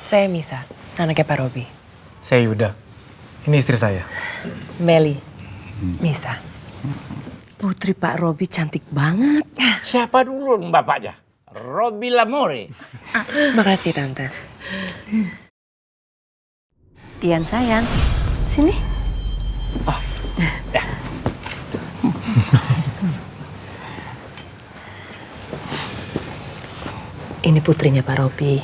Saya Misa, anaknya Pak Robi. Saya Yuda. Ini istri saya. Meli. Misa. Putri Pak Robi cantik banget. Siapa dulu bapaknya? Robi Lamore. Makasih Tante. Tian sayang, sini. Oh, ya. Ini putrinya Pak Robi.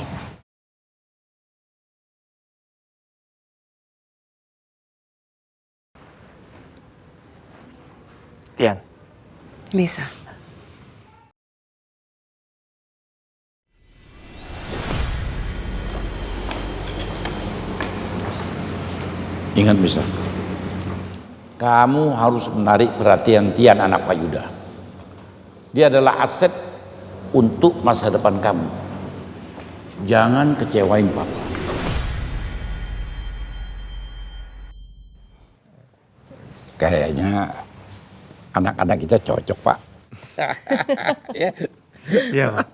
Tian. Misa. Ingat bisa, kamu harus menarik perhatian Tian anak Pak Yuda. Dia adalah aset untuk masa depan kamu. Jangan kecewain Papa. Kayaknya anak-anak kita cocok, Pak. Ya. Iya, Pak.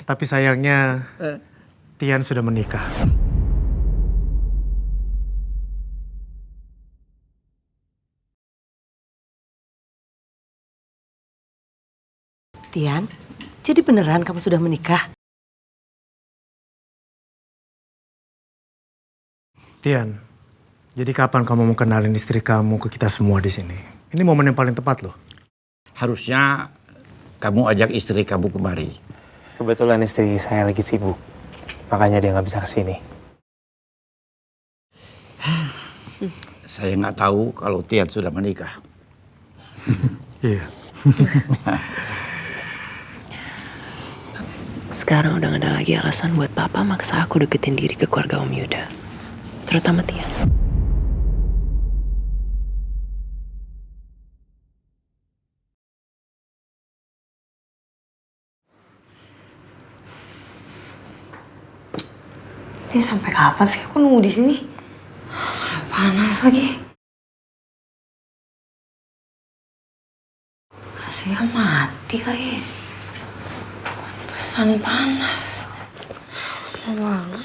Tapi sayangnya Tian sudah menikah. Tian, jadi beneran kamu sudah menikah? Tian, jadi kapan kamu mau kenalin istri kamu ke kita semua di sini? Ini momen yang paling tepat loh. Harusnya kamu ajak istri kamu kemari. Kebetulan istri saya lagi sibuk, makanya dia nggak bisa kesini. Saya nggak tahu kalau Tian sudah menikah. Iya. Sekarang udah gak ada lagi alasan buat Papa maksa aku deketin diri ke keluarga Om Yuda. Terutama Tian. Ini sampai kapan sih aku nunggu di sini? Panas lagi. AC-nya mati lagi. Pantesan panas. Lama banget.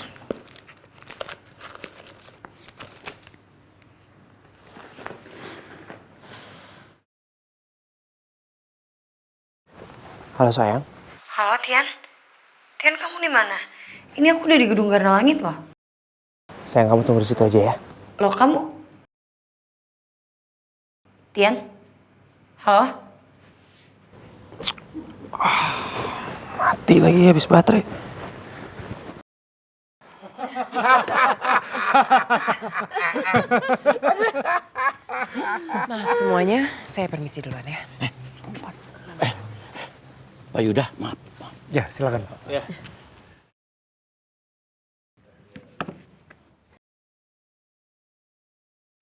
Halo sayang. Halo Tian. Tian kamu di mana? Ini aku udah di gedung Garda Langit loh. Sayang, kamu tunggu di situ aja ya. Loh kamu? Tian? Halo? Mati lagi habis baterai. Maaf semuanya, saya permisi duluan ya. Pak Yuda, maaf. Ya, silakan Pak. Ya.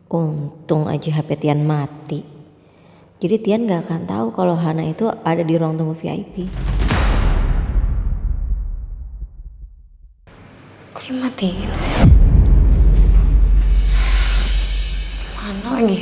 Untung aja HP Tian mati. Jadi Tian gak akan tahu kalau Hana itu ada di ruang tunggu VIP. Kok dimatiin sih? Mana lagi?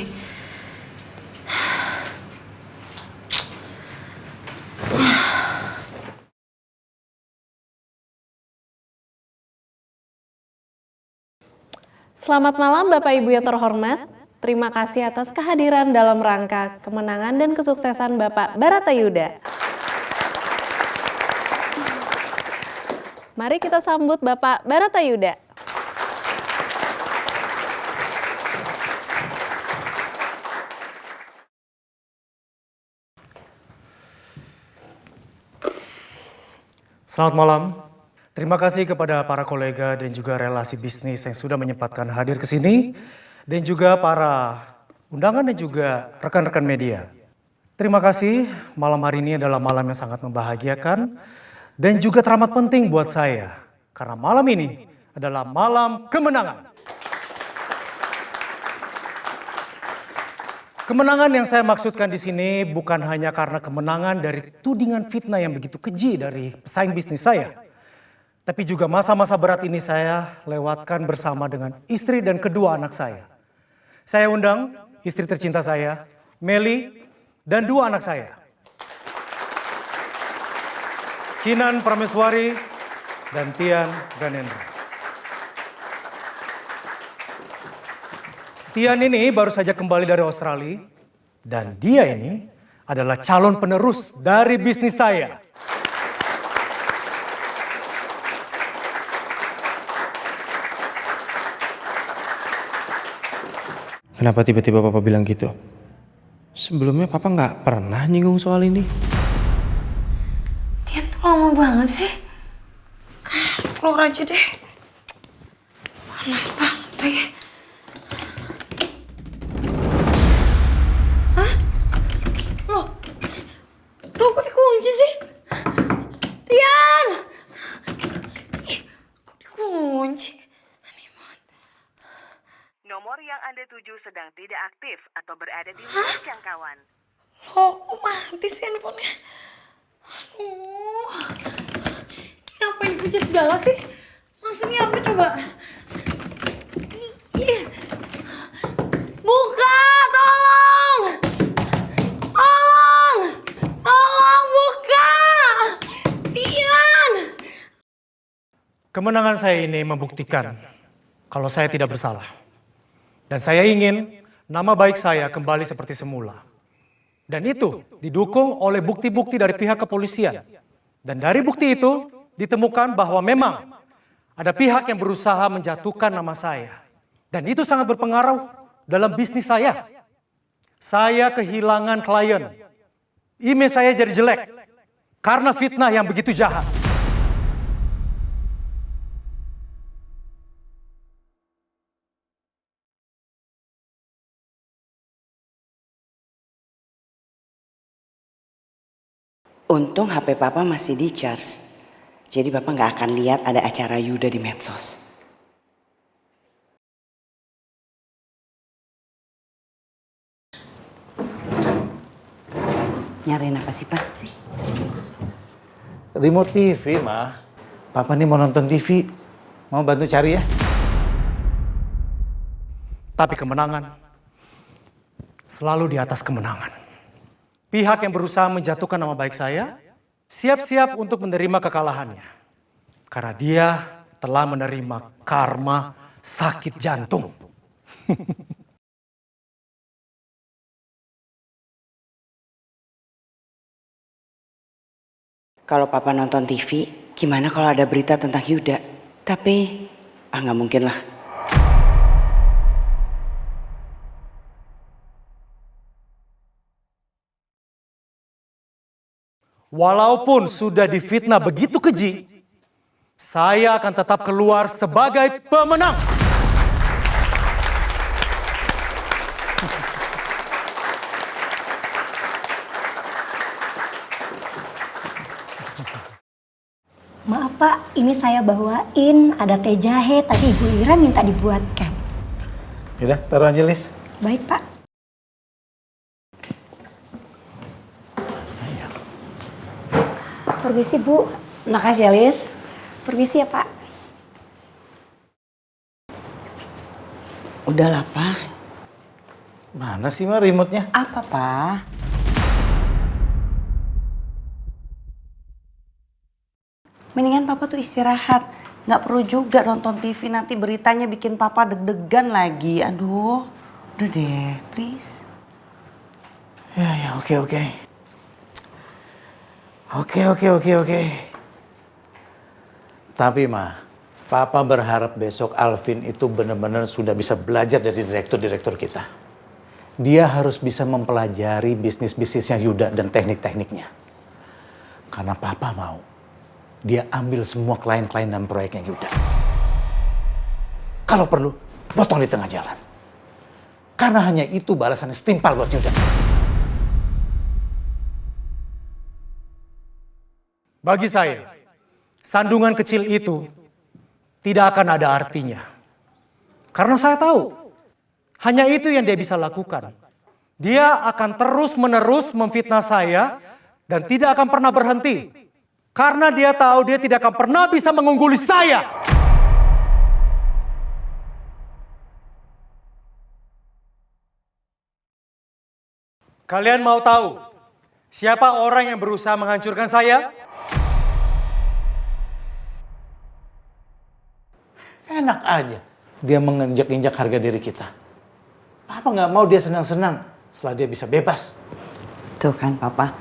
Selamat malam Bapak Ibu yang terhormat. Terima kasih atas kehadiran dalam rangka kemenangan dan kesuksesan Bapak Baratayuda. Mari kita sambut Bapak Baratayuda. Selamat malam. Terima kasih kepada para kolega dan juga relasi bisnis yang sudah menyempatkan hadir ke sini. Dan juga para undangan dan juga rekan-rekan media. Terima kasih, malam hari ini adalah malam yang sangat membahagiakan. Dan juga teramat penting buat saya. Karena malam ini adalah malam kemenangan. Kemenangan yang saya maksudkan di sini bukan hanya karena kemenangan dari tudingan fitnah yang begitu keji dari pesaing bisnis saya. Tapi juga masa-masa berat ini saya lewatkan bersama dengan istri dan kedua anak saya. Saya undang istri tercinta saya, Meli, dan dua anak saya. Kinan Prameswari, dan Tian Ganendra. Tian ini baru saja kembali dari Australia, dan dia ini adalah calon penerus dari bisnis saya. Kenapa tiba-tiba Papa bilang gitu? Sebelumnya Papa nggak pernah nyinggung soal ini. Tian tuh lama banget sih. Keluar aja deh. Panas banget lagi. Hah? Loh kok dikunci sih? Tian! Ih, kok dikunci? Nomor yang Anda tuju sedang tidak aktif atau berada di luar jangkauan. Loh, kok mati sih handphonenya? Aduh, ngapain dikunci segala sih? Maksudnya apa coba? Ih. Buka, tolong! Tolong! Tolong buka! Tian! Kemenangan saya ini membuktikan kalau saya tidak bersalah. Dan saya ingin nama baik saya kembali seperti semula. Dan itu didukung oleh bukti-bukti dari pihak kepolisian. Dan dari bukti itu ditemukan bahwa memang ada pihak yang berusaha menjatuhkan nama saya. Dan itu sangat berpengaruh dalam bisnis saya. Saya kehilangan klien. Image saya jadi jelek karena fitnah yang begitu jahat. Untung HP Papa masih di charge. Jadi Papa nggak akan lihat ada acara Yuda di medsos. Nyariin apa sih, Pak? Remote TV, Ma. Papa nih mau nonton TV. Mau bantu cari ya? Tapi kemenangan selalu di atas kemenangan. Pihak yang berusaha menjatuhkan nama baik saya siap-siap untuk menerima kekalahannya. Karena dia telah menerima karma sakit jantung. Kalau Papa nonton TV, gimana kalau ada berita tentang Yuda? Tapi, nggak mungkin lah. Walaupun sudah difitnah begitu keji, saya akan tetap keluar sebagai pemenang. Maaf Pak, ini saya bawain ada teh jahe tadi Ibu Ira minta dibuatkan. Yaudah, taruh aja, Lis. Baik Pak. Permisi Bu. Makasih ya, Lis. Permisi ya Pak. Udahlah, Pak. Mana sih, Ma, remote-nya? Apa, Pak? Mendingan Papa tuh istirahat. Nggak perlu juga nonton TV, nanti beritanya bikin Papa deg-degan lagi. Aduh, udah deh, please. Ya, oke. Oke. Tapi, Ma, Papa berharap besok Alvin itu benar-benar sudah bisa belajar dari direktur-direktur kita. Dia harus bisa mempelajari bisnis-bisnisnya Yuda dan teknik-tekniknya. Karena Papa mau dia ambil semua klien-klien dan proyeknya Yuda. Kalau perlu, potong di tengah jalan. Karena hanya itu balasannya setimpal buat Yuda. Bagi saya, sandungan kecil itu tidak akan ada artinya. Karena saya tahu, hanya itu yang dia bisa lakukan. Dia akan terus-menerus memfitnah saya dan tidak akan pernah berhenti. Karena dia tahu dia tidak akan pernah bisa mengungguli saya. Kalian mau tahu siapa orang yang berusaha menghancurkan saya? Enak aja dia menginjak-injak harga diri kita. Papa nggak mau dia senang-senang setelah dia bisa bebas. Tuh kan Papa,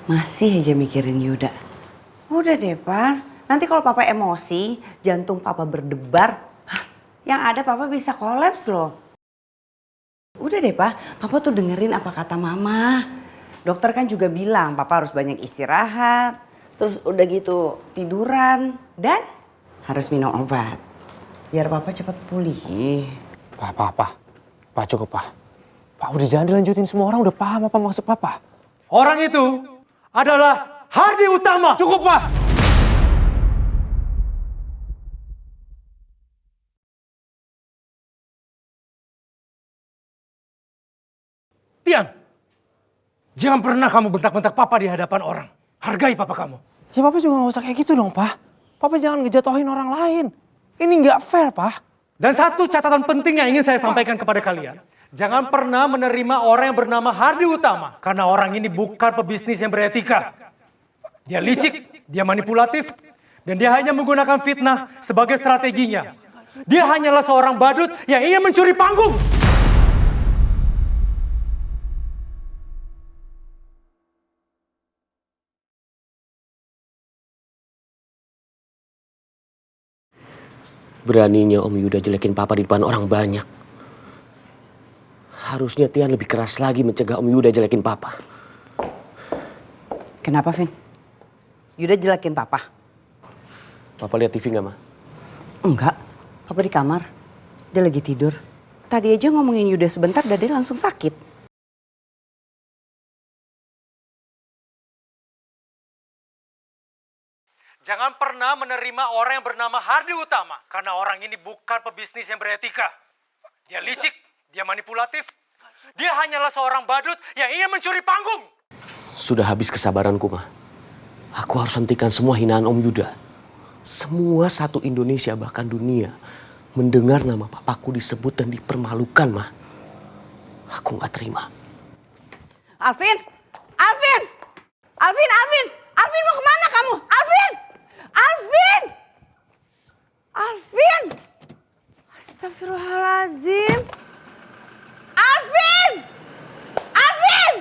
masih aja mikirin Yuda. Udah deh Pak, nanti kalau Papa emosi, jantung Papa berdebar, yang ada Papa bisa kolaps loh. Udah deh Pak, Papa tuh dengerin apa kata Mama. Dokter kan juga bilang Papa harus banyak istirahat, terus udah gitu tiduran, dan harus minum obat. Biar Papa cepat pulih. Pak cukup Pak. Pak udah jangan dilanjutin, semua orang udah paham apa maksud Papa. Orang itu adalah Hardi Utama. Cukup Pak. Tian, jangan pernah kamu bentak-bentak Papa di hadapan orang. Hargai Papa kamu. Ya Papa juga gak usah kayak gitu dong Pak. Papa jangan ngejatohin orang lain. Ini nggak fair Pak. Dan satu catatan penting yang ingin saya sampaikan kepada kalian. Jangan pernah menerima orang yang bernama Hardi Utama. Karena orang ini bukan pebisnis yang beretika. Dia licik, dia manipulatif, dan dia hanya menggunakan fitnah sebagai strateginya. Dia hanyalah seorang badut yang ingin mencuri panggung. Beraninya Om Yuda jelekin Papa di depan orang banyak. Harusnya Tian lebih keras lagi mencegah Om Yuda jelekin Papa. Kenapa Vin? Yuda jelekin Papa? Papa lihat TV nggak, Ma? Enggak, Papa di kamar. Dia lagi tidur. Tadi aja ngomongin Yuda sebentar, dan dia langsung sakit. Jangan pernah menerima orang yang bernama Hardi Utama. Karena orang ini bukan pebisnis yang beretika. Dia licik, dia manipulatif. Dia hanyalah seorang badut yang ingin mencuri panggung. Sudah habis kesabaranku, Ma. Aku harus hentikan semua hinaan Om Yuda. Semua satu Indonesia, bahkan dunia, mendengar nama papaku disebut dan dipermalukan, Ma. Aku gak terima. Alvin! Alvin! Alvin! Alvin! Alvin mau kemana kamu? Alvin! Alvin! Alvin! Astagfirullahaladzim. Alvin! Alvin!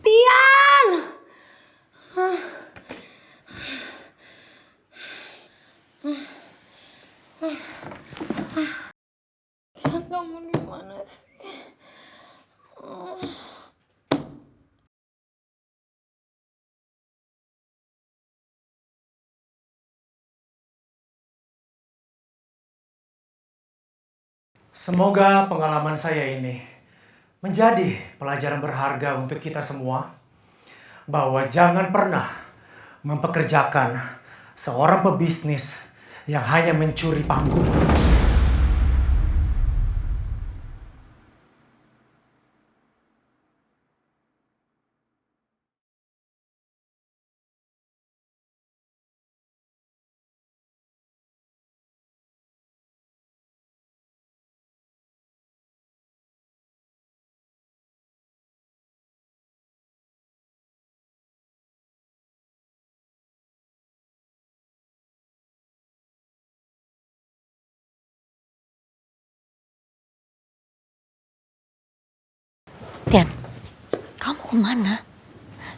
Tian! Tian, kamu di mana sih? Semoga pengalaman saya ini menjadi pelajaran berharga untuk kita semua. Bahwa jangan pernah mempekerjakan seorang pebisnis yang hanya mencuri panggung. Tian, kamu kemana?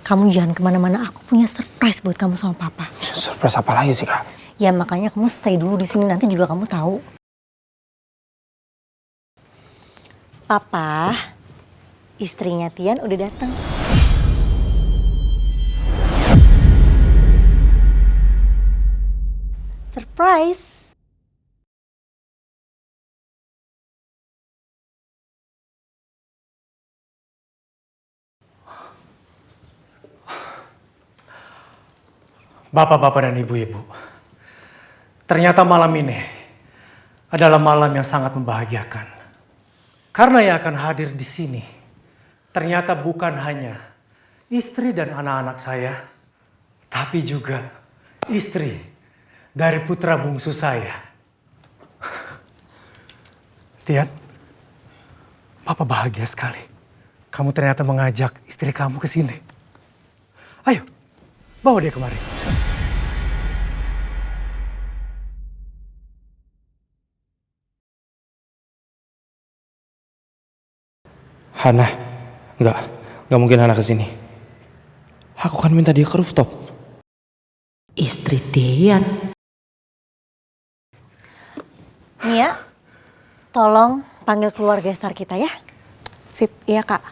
Kamu jangan kemana-mana, aku punya surprise buat kamu sama Papa. Surprise apa lagi sih Kak? Ya makanya kamu stay dulu di sini, nanti juga kamu tahu. Papa, istrinya Tian udah datang. Surprise! Bapak-bapak dan ibu-ibu, ternyata malam ini adalah malam yang sangat membahagiakan. Karena yang akan hadir di sini ternyata bukan hanya istri dan anak-anak saya, tapi juga istri dari putra bungsu saya. Tian, Papa bahagia sekali. Kamu ternyata mengajak istri kamu ke sini. Ayo, bawa dia kemari. Hana, nggak mungkin Hana kesini. Aku kan minta dia ke rooftop. Istri Tian. Mia, tolong panggil keluarga Star kita ya. Sip, iya Kak.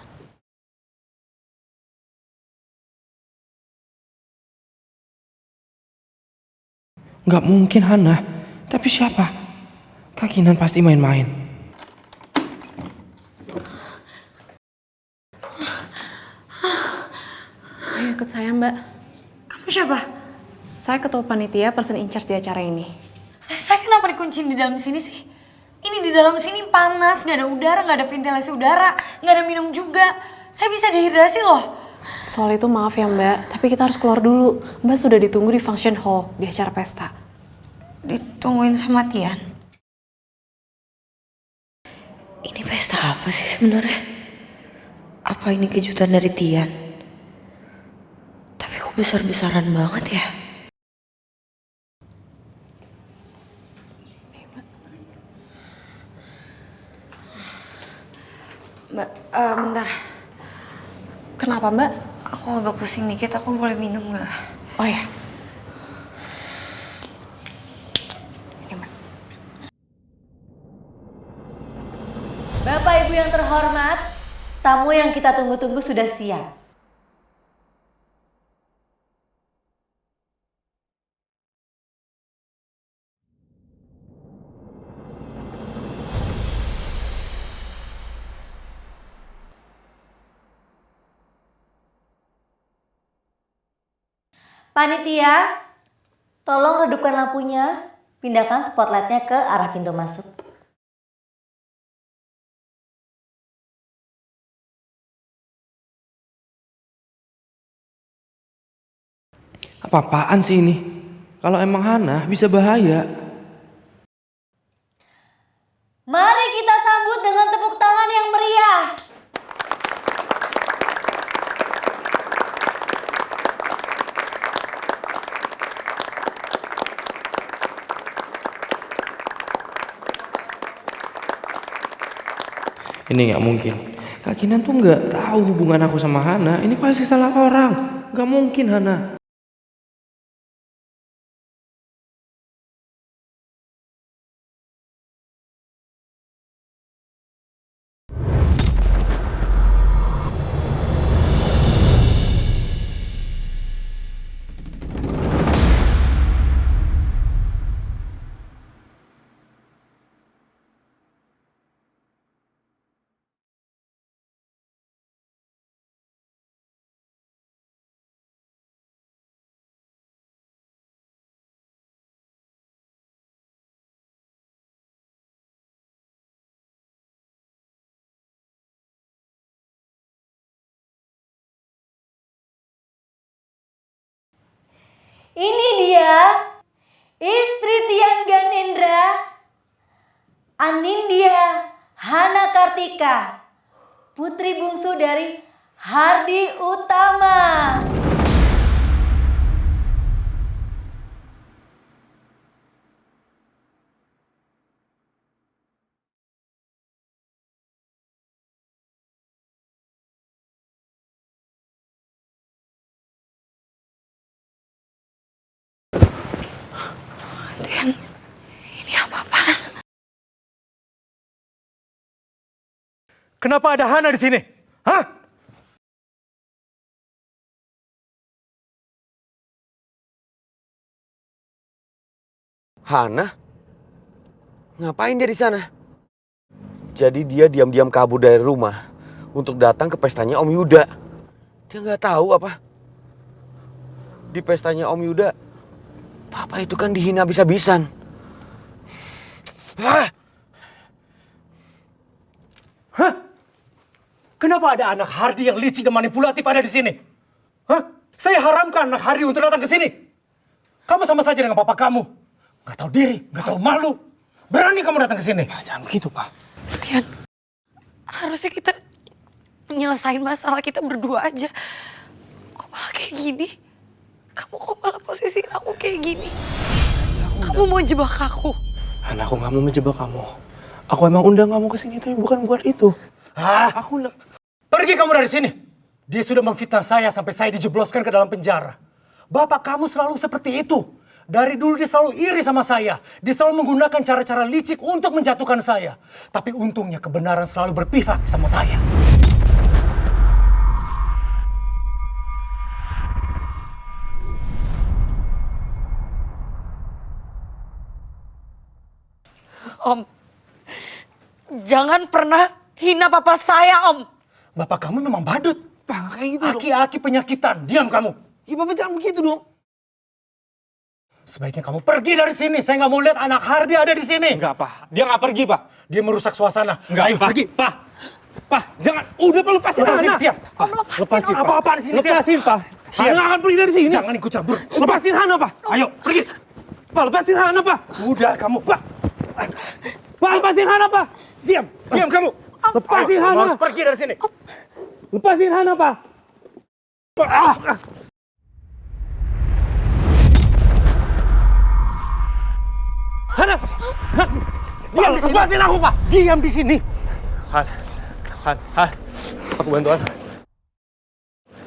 Nggak mungkin Hana. Tapi siapa? Kak Kinan pasti main-main. Ayo ikut saya Mbak. Kamu siapa? Saya ketua panitia person in charge di acara ini. Saya kenapa dikunciin di dalam sini sih? Ini di dalam sini panas, gak ada udara, gak ada ventilasi udara, gak ada minum juga. Saya bisa dehidrasi loh. Soal itu maaf ya Mbak, tapi kita harus keluar dulu. Mbak sudah ditunggu di function hall di acara pesta. Ditungguin sama Tian. Ini pesta apa sih sebenarnya? Apa ini kejutan dari Tian? Tapi kok besar-besaran banget ya? Mbak, bentar. Kenapa Mbak? Aku agak pusing dikit, aku boleh minum gak? Oh ya. Bapak Ibu yang terhormat, tamu yang kita tunggu-tunggu sudah siap. Panitia, tolong redupkan lampunya, pindahkan spotlightnya ke arah pintu masuk. Apa-apaan sih ini? Kalau emang Hana bisa bahaya. Mari kita sambut dengan tepuk tangan yang meriah. Ini nggak mungkin. Kak Kinan tuh nggak tahu hubungan aku sama Hana. Ini pasti salah orang. Nggak mungkin Hana. Ini dia istri Tian Ganendra, Anindya Hana Kartika, putri bungsu dari Hardi Utama. Tian, ini apa-apaan? Kenapa ada Hana di sini? Hah? Hana? Ngapain dia di sana? Jadi dia diam-diam kabur dari rumah untuk datang ke pestanya Om Yuda. Dia nggak tahu apa? Di pestanya Om Yuda, Papa itu kan dihina habis-habisan. Hah? Kenapa ada anak Hardi yang licik dan manipulatif ada di sini? Hah? Saya haramkan anak Hardi untuk datang ke sini. Kamu sama saja dengan papa kamu. Gak tahu diri, gak tahu malu. Berani kamu datang ke sini. Jangan begitu, Pak. Tian, harusnya kita nyelesain masalah kita berdua aja. Kok malah kayak gini? Kamu kok malah posisiin aku kayak gini? Kamu mau jebak aku? Hana, aku gak mau menjebak kamu. Aku emang undang kamu ke sini tapi bukan buat itu. Hah? Aku Pergi kamu dari sini. Dia sudah memfitnah saya sampai saya dijebloskan ke dalam penjara. Bapak kamu selalu seperti itu. Dari dulu dia selalu iri sama saya. Dia selalu menggunakan cara-cara licik untuk menjatuhkan saya. Tapi untungnya kebenaran selalu berpihak sama saya. Om, jangan pernah hina papa saya, Om. Bapak kamu memang badut. Pak, kayak gitu dong. Aki-aki penyakitan. Diam kamu. Ya Bapak jangan begitu dong. Sebaiknya kamu pergi dari sini. Saya nggak mau lihat anak Hardi ada di sini. Enggak, Pak. Dia nggak pergi, Pak. Dia merusak suasana. Enggak, Ayo, Pak. pergi. Pak. Pak, jangan. Udah, Pak, lepasin Hana. Om, Lepasin, Pak. Apa-apaan di sini, Tiap? Lepasin, Pak. Hana nggak akan pergi dari sini. Jangan ikut campur. Lepasin Hana, Pak. Ayo, pergi. Pak, lepasin Hana, Pak. Udah kamu. Pak. Pak, lepasin Hana, Pak. Diam. Diam kamu. Lepasin Ayo, Hana. harus pergi dari sini. Lepasin Hana, Pak. Hana. Diam di sini. Lepasin aku, Pak. Diam di sini. Han. Aku bantu Hana.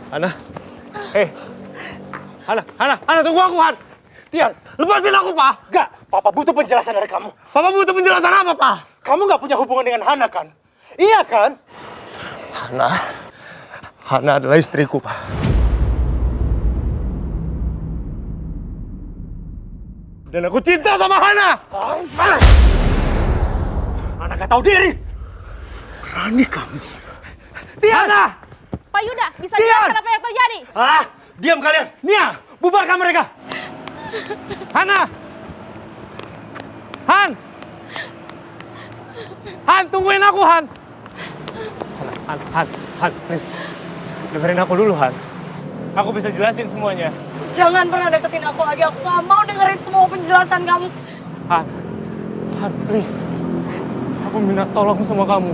Hana. Hana, tunggu aku, Han. Tian, Lepasin aku, Pak. enggak. Papa butuh penjelasan dari kamu. Papa butuh penjelasan apa, Pak? Kamu nggak punya hubungan dengan Hana, kan? Iya, kan? Hana adalah istriku, Pak. Dan aku cinta sama Hana. Anak gak tahu diri. Berani kamu. Tiana! Pak Yuda, bisa jelaskan apa yang terjadi? Diam kalian. Nia, bubarkan mereka. Hana! Han, tungguin aku, Han, please. Dengerin aku dulu, Han. Aku bisa jelasin semuanya. Jangan pernah deketin aku lagi. Aku gak mau dengerin semua penjelasan kamu. Han, please. Aku minta tolong sama kamu.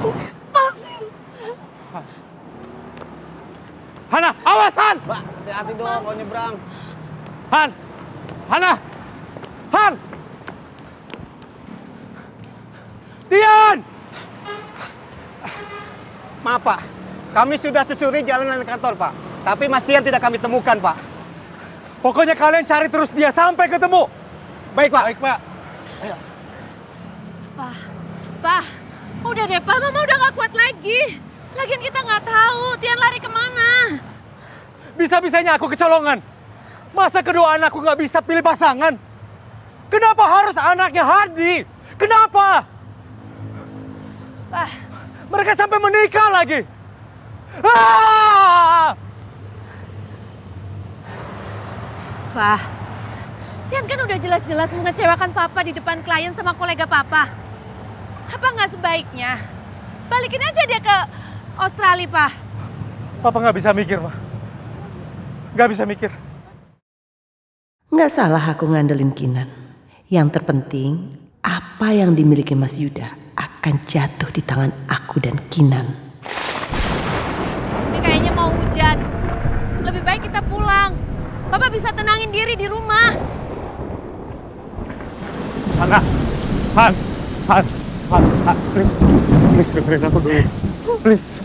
Lepasin. Hana, awas, Han! Mbak, hati-hati dong kalau nyebrang. Hana! Tian! Maaf, Pak. Kami sudah susuri jalanan kantor, Pak. Tapi Mas Tian tidak kami temukan, Pak. Pokoknya kalian cari terus dia sampai ketemu. Baik, Pak. Ayo. Pak, udah deh Pak, Mama udah gak kuat lagi. Lagian kita nggak tahu Tian lari kemana. Bisa-bisanya aku kecolongan. Masa kedua anakku nggak bisa pilih pasangan? Kenapa harus anaknya Hardi? Kenapa? Pak. Mereka sampai menikah lagi. Pak, Tian kan udah jelas-jelas mengecewakan Papa di depan klien sama kolega Papa. Apa nggak sebaiknya balikin aja dia ke Australia, Pak? Papa nggak bisa mikir, Ma. Nggak bisa mikir. Nggak salah aku ngandelin Kinan. Yang terpenting, apa yang dimiliki Mas Yuda akan jatuh di tangan aku dan Kinan. Ini kayaknya mau hujan. Lebih baik kita pulang. Papa bisa tenangin diri di rumah. Han, please dengerin aku dulu. Please.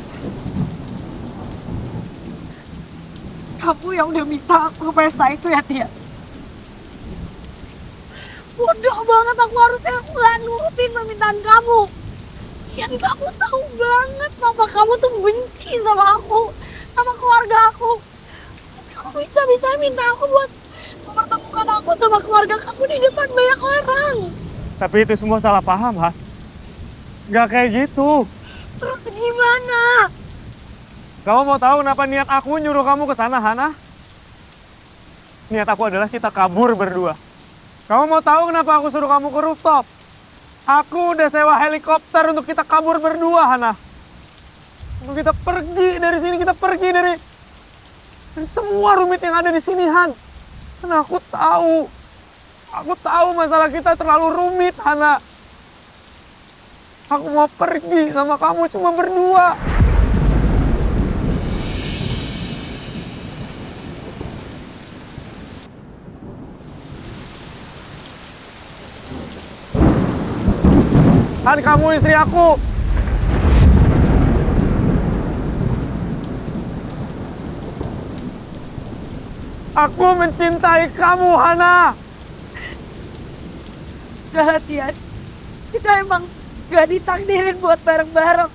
Kamu yang udah minta aku ke pesta itu ya, Tia? Bodoh banget, aku harusnya nggak nurutin permintaan kamu. Yang kamu tahu banget papa kamu tuh benci sama aku, sama keluarga aku. Kamu bisa minta aku buat mempertemukan aku sama keluarga kamu di depan banyak orang. Tapi itu semua salah paham, Han. Nggak kayak gitu. Terus gimana? Kamu mau tahu kenapa niat aku nyuruh kamu ke sana, Hana? Niat aku adalah kita kabur berdua. Kamu mau tahu kenapa aku suruh kamu ke rooftop? Aku udah sewa helikopter untuk kita kabur berdua, Hana. Untuk kita pergi dari sini, kita pergi dari semua rumit yang ada di sini, Han. Karena aku tahu masalah kita terlalu rumit, Hana. Aku mau pergi sama kamu cuma berdua. Han, kamu istri aku. Aku mencintai kamu, Hana. Udah Tian, kita emang gak ditakdirin buat bareng-bareng.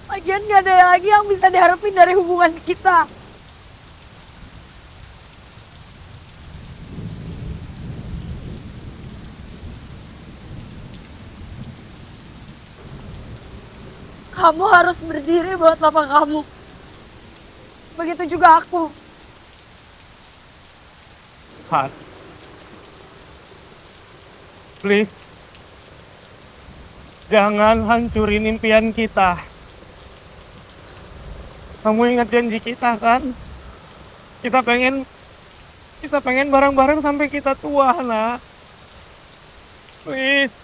Lagian gak ada lagi yang bisa diharapin dari hubungan kita. Kamu harus berdiri buat papa kamu. Begitu juga aku. Han, please, jangan hancurin impian kita. Kamu ingat janji kita kan? Kita pengen bareng-bareng sampai kita tua, Hana. Please.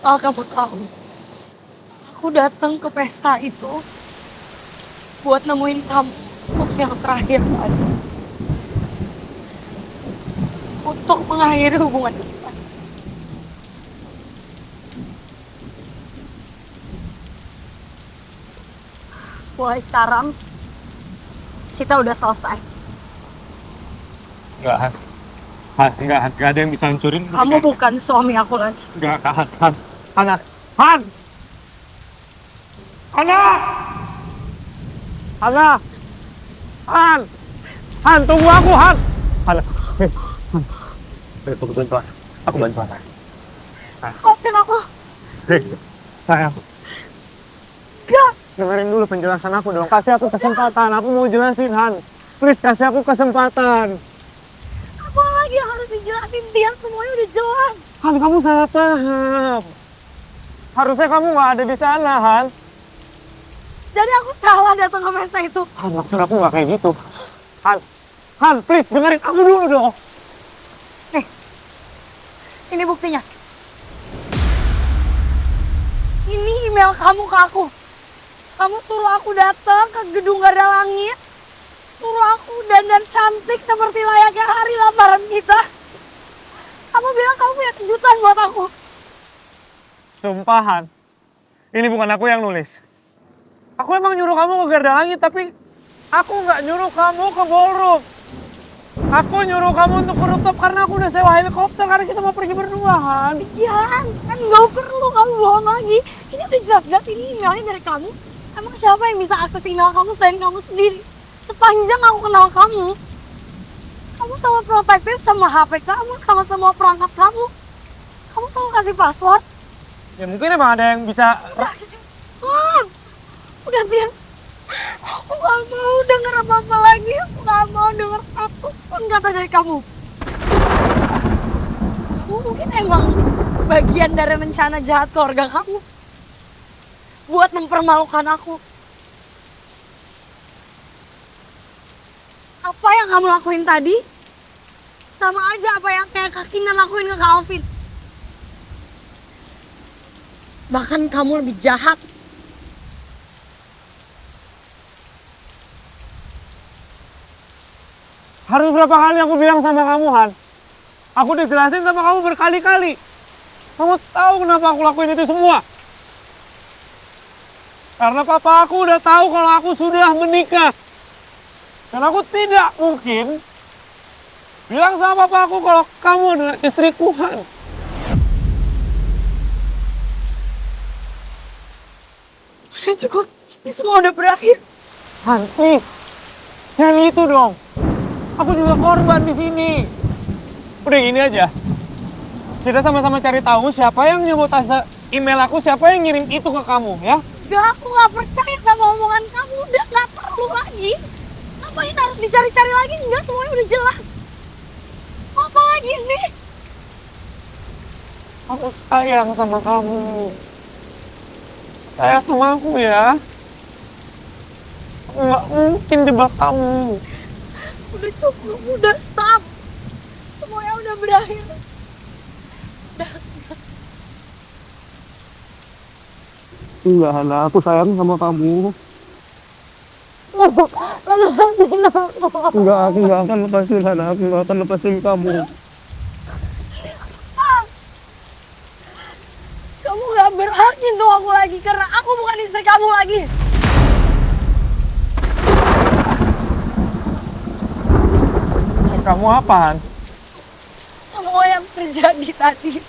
Soal kamu tahu, aku datang ke pesta itu buat nemuin kamu untuk yang terakhir aja. Untuk mengakhiri hubungan kita. Mulai sekarang, kita udah selesai. Enggak, Han. Enggak ada yang bisa hancurin. Kamu bukan suami aku lagi. Enggak, Han. Hana! Han! Hana! Hana! Han! Han, tunggu aku, Han! Hana, Han. Aku bantuan. Aku bantuan. Lepasin aku. Sayang. Gak. Dengerin dulu penjelasan aku dong. Kasih aku kesempatan. Aku mau jelasin, Han. Please, kasih aku kesempatan. Apa lagi yang harus dijelasin, Tian? Semuanya udah jelas. Han, kamu salah paham. Harusnya kamu nggak ada di sana, Han. Jadi aku salah datang ke pesta itu. Han, maksud aku nggak kayak gitu. Han, please dengerin aku dulu dong. Nih, ini buktinya. Ini email kamu ke aku. Kamu suruh aku datang ke gedung Garda Langit. Suruh aku dandan cantik seperti layaknya hari lamaran kita. Kamu bilang kamu punya kejutan buat aku. Sumpah, Han. Ini bukan aku yang nulis. Aku emang nyuruh kamu ke Garda Langit, tapi aku nggak nyuruh kamu ke ballroom. Aku nyuruh kamu untuk ke rooftop karena aku udah sewa helikopter karena kita mau pergi berdua, Han. Iya, kan gak perlu kamu bohong lagi. Ini udah jelas-jelas ini emailnya dari kamu. Emang siapa yang bisa akses email kamu selain kamu sendiri? Sepanjang aku kenal kamu, kamu selalu protektif sama HP kamu, sama semua perangkat kamu. Kamu selalu kasih password. Ya mungkin emang ada yang bisa... Udah Tian, aku gak mau denger apa-apa lagi. Aku gak mau denger satu pun kata dari kamu. Kamu mungkin emang bagian dari rencana jahat keluarga kamu. Buat mempermalukan aku. Apa yang kamu lakuin tadi, sama aja apa yang kayak Kak Kinan lakuin ke Kak Alvin. Bahkan kamu lebih jahat. Harus berapa kali aku bilang sama kamu, Han? Aku udah jelasin sama kamu berkali-kali. Kamu tahu kenapa aku lakuin itu semua? Karena papa aku udah tahu kalau aku sudah menikah. Dan aku tidak mungkin bilang sama papa aku kalau kamu adalah istriku, Han. Cukup, ini semua udah berakhir. Han, please. Jangan itu dong. Aku juga korban di sini. Udah gini aja. Kita sama-sama cari tahu siapa yang nyebutase email aku, siapa yang ngirim itu ke kamu, ya? Udah, aku gak percaya sama omongan kamu. Udah gak perlu lagi. Ngapain harus dicari-cari lagi? Enggak, semuanya udah jelas. Mau apa lagi sih? Aku sayang sama kamu. Sayang sama aku ya. Aku gak mungkin jebak kamu. Udah cukup, udah stop. Semuanya udah berakhir. Udah. Enggak, Hana, aku sayang sama kamu. Lepasin aku. Enggak, aku nggak akan lepasin Hana, aku nggak akan lepasin kamu. Kamu gak berhak nyentuh aku lagi karena aku bukan istri kamu lagi. Maksud kamu apaan? Semua yang terjadi tadi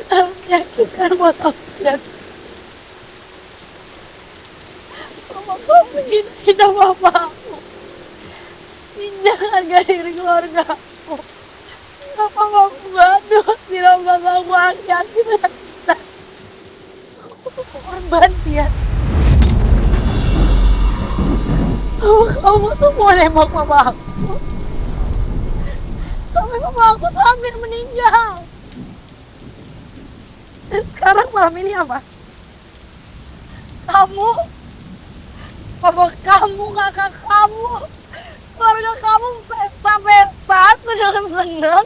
terlalu menyakitkan buat aku dan mama kamu hina mama aku. Indah harga diri keluarga aku. Kenapa kamu gaduh tidak bakal aku hati-hati dengan kita? Aku tuh korban dia. Kamu tuh mau nembak mama aku. Sampai mama aku tuh hampir meninggal. Dan sekarang malam ini apa? Kamu, papa kamu, kakak kamu, keluarga kamu pesta-pesta seneng-seneng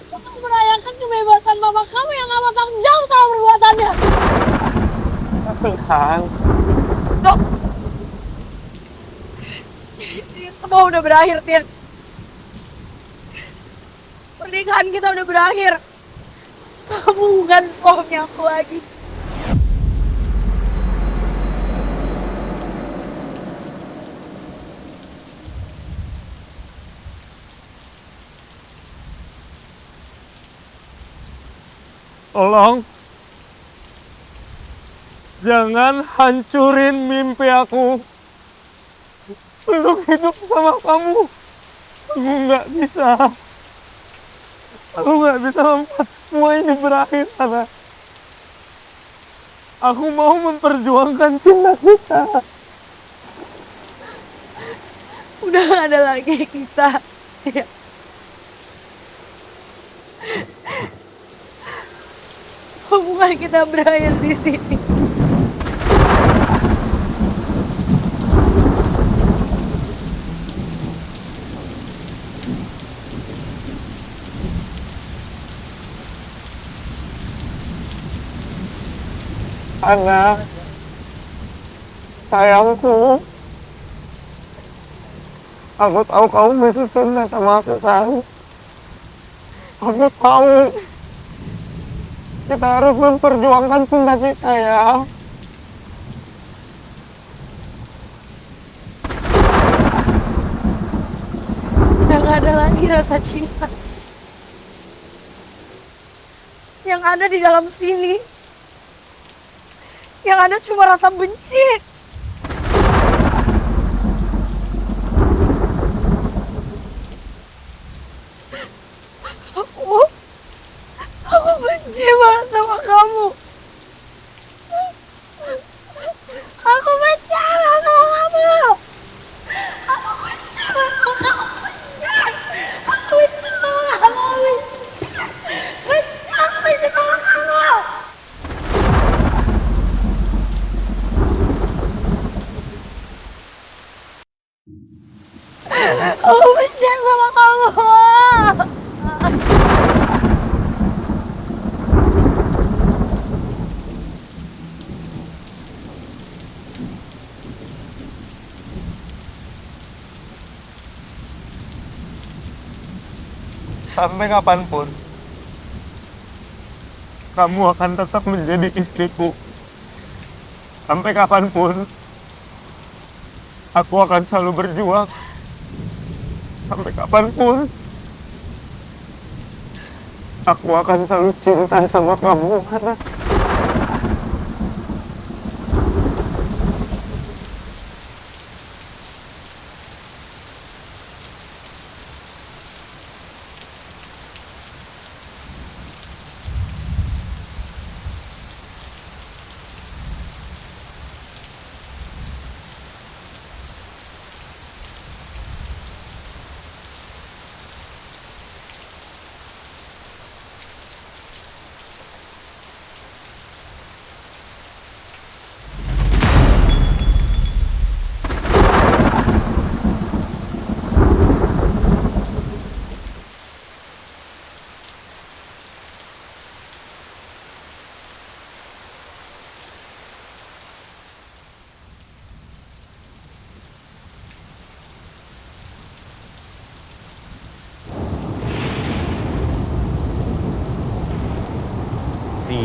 untuk merayakan kebebasan mama kamu yang gak mau tanggung jawab sama perbuatannya. Tuhan. Dok, ini semua udah berakhir, Tian. Pernikahan kita udah berakhir. Kamu bukan suami aku lagi. Tolong, jangan hancurin mimpi aku untuk hidup sama kamu. Aku nggak bisa. Aku nggak bisa membuat semua ini berakhir, Hana. Aku mau memperjuangkan cinta kita. Udah gak ada lagi kita. Ya. Hubungan kita berakhir di sini. Hana, sayangku, aku tahu kamu masih cinta sama aku, kan? Aku tahu kita harus memperjuangkan cinta kita, ya. Udah gak ada lagi rasa cinta. Yang ada di dalam sini. Yang ada cuma rasa benci. Aku benci banget sama kamu. Aku benci banget sama kamu. Aku benci banget sama kamu. Aku benci sama kamu. Aku benci sama kamu. Aku benci sama kamu. Sampai kapanpun, kamu akan tetap menjadi istriku. Sampai kapanpun, aku akan selalu berjuang. Sampai kapanpun, aku akan selalu cinta sama kamu, Hana.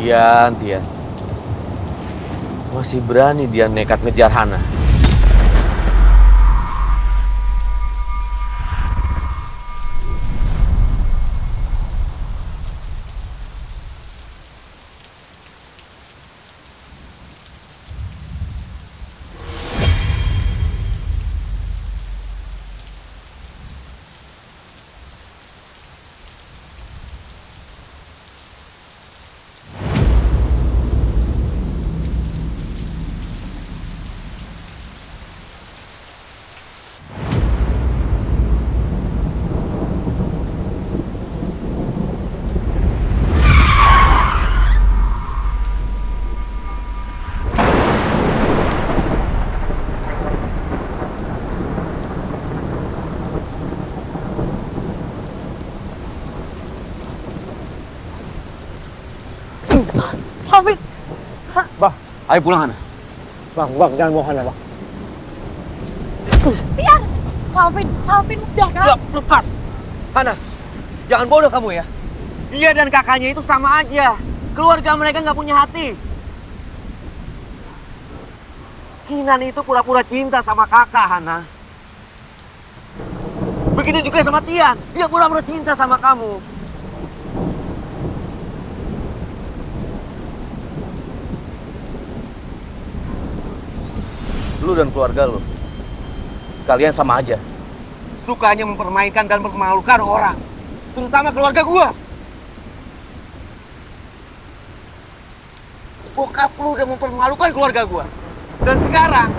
Tian. Masih berani dia nekat ngejar Hana. Alvin. Bang, ayo pulang Hana. Bang, jangan bawa Hana, Bang. Tian. Alvin udah kan? Ya, lepas. Hana, jangan bodoh kamu ya. Dia dan kakaknya itu sama aja. Keluarga mereka nggak punya hati. Kinan itu pura-pura cinta sama kakak, Hana. Begitu juga sama Tian. Dia pura-pura cinta sama kamu. Lu dan keluarga lu, kalian sama aja. Sukanya mempermainkan dan mempermalukan orang. Terutama keluarga gua. Bokap lu udah mempermalukan keluarga gua. Dan sekarang,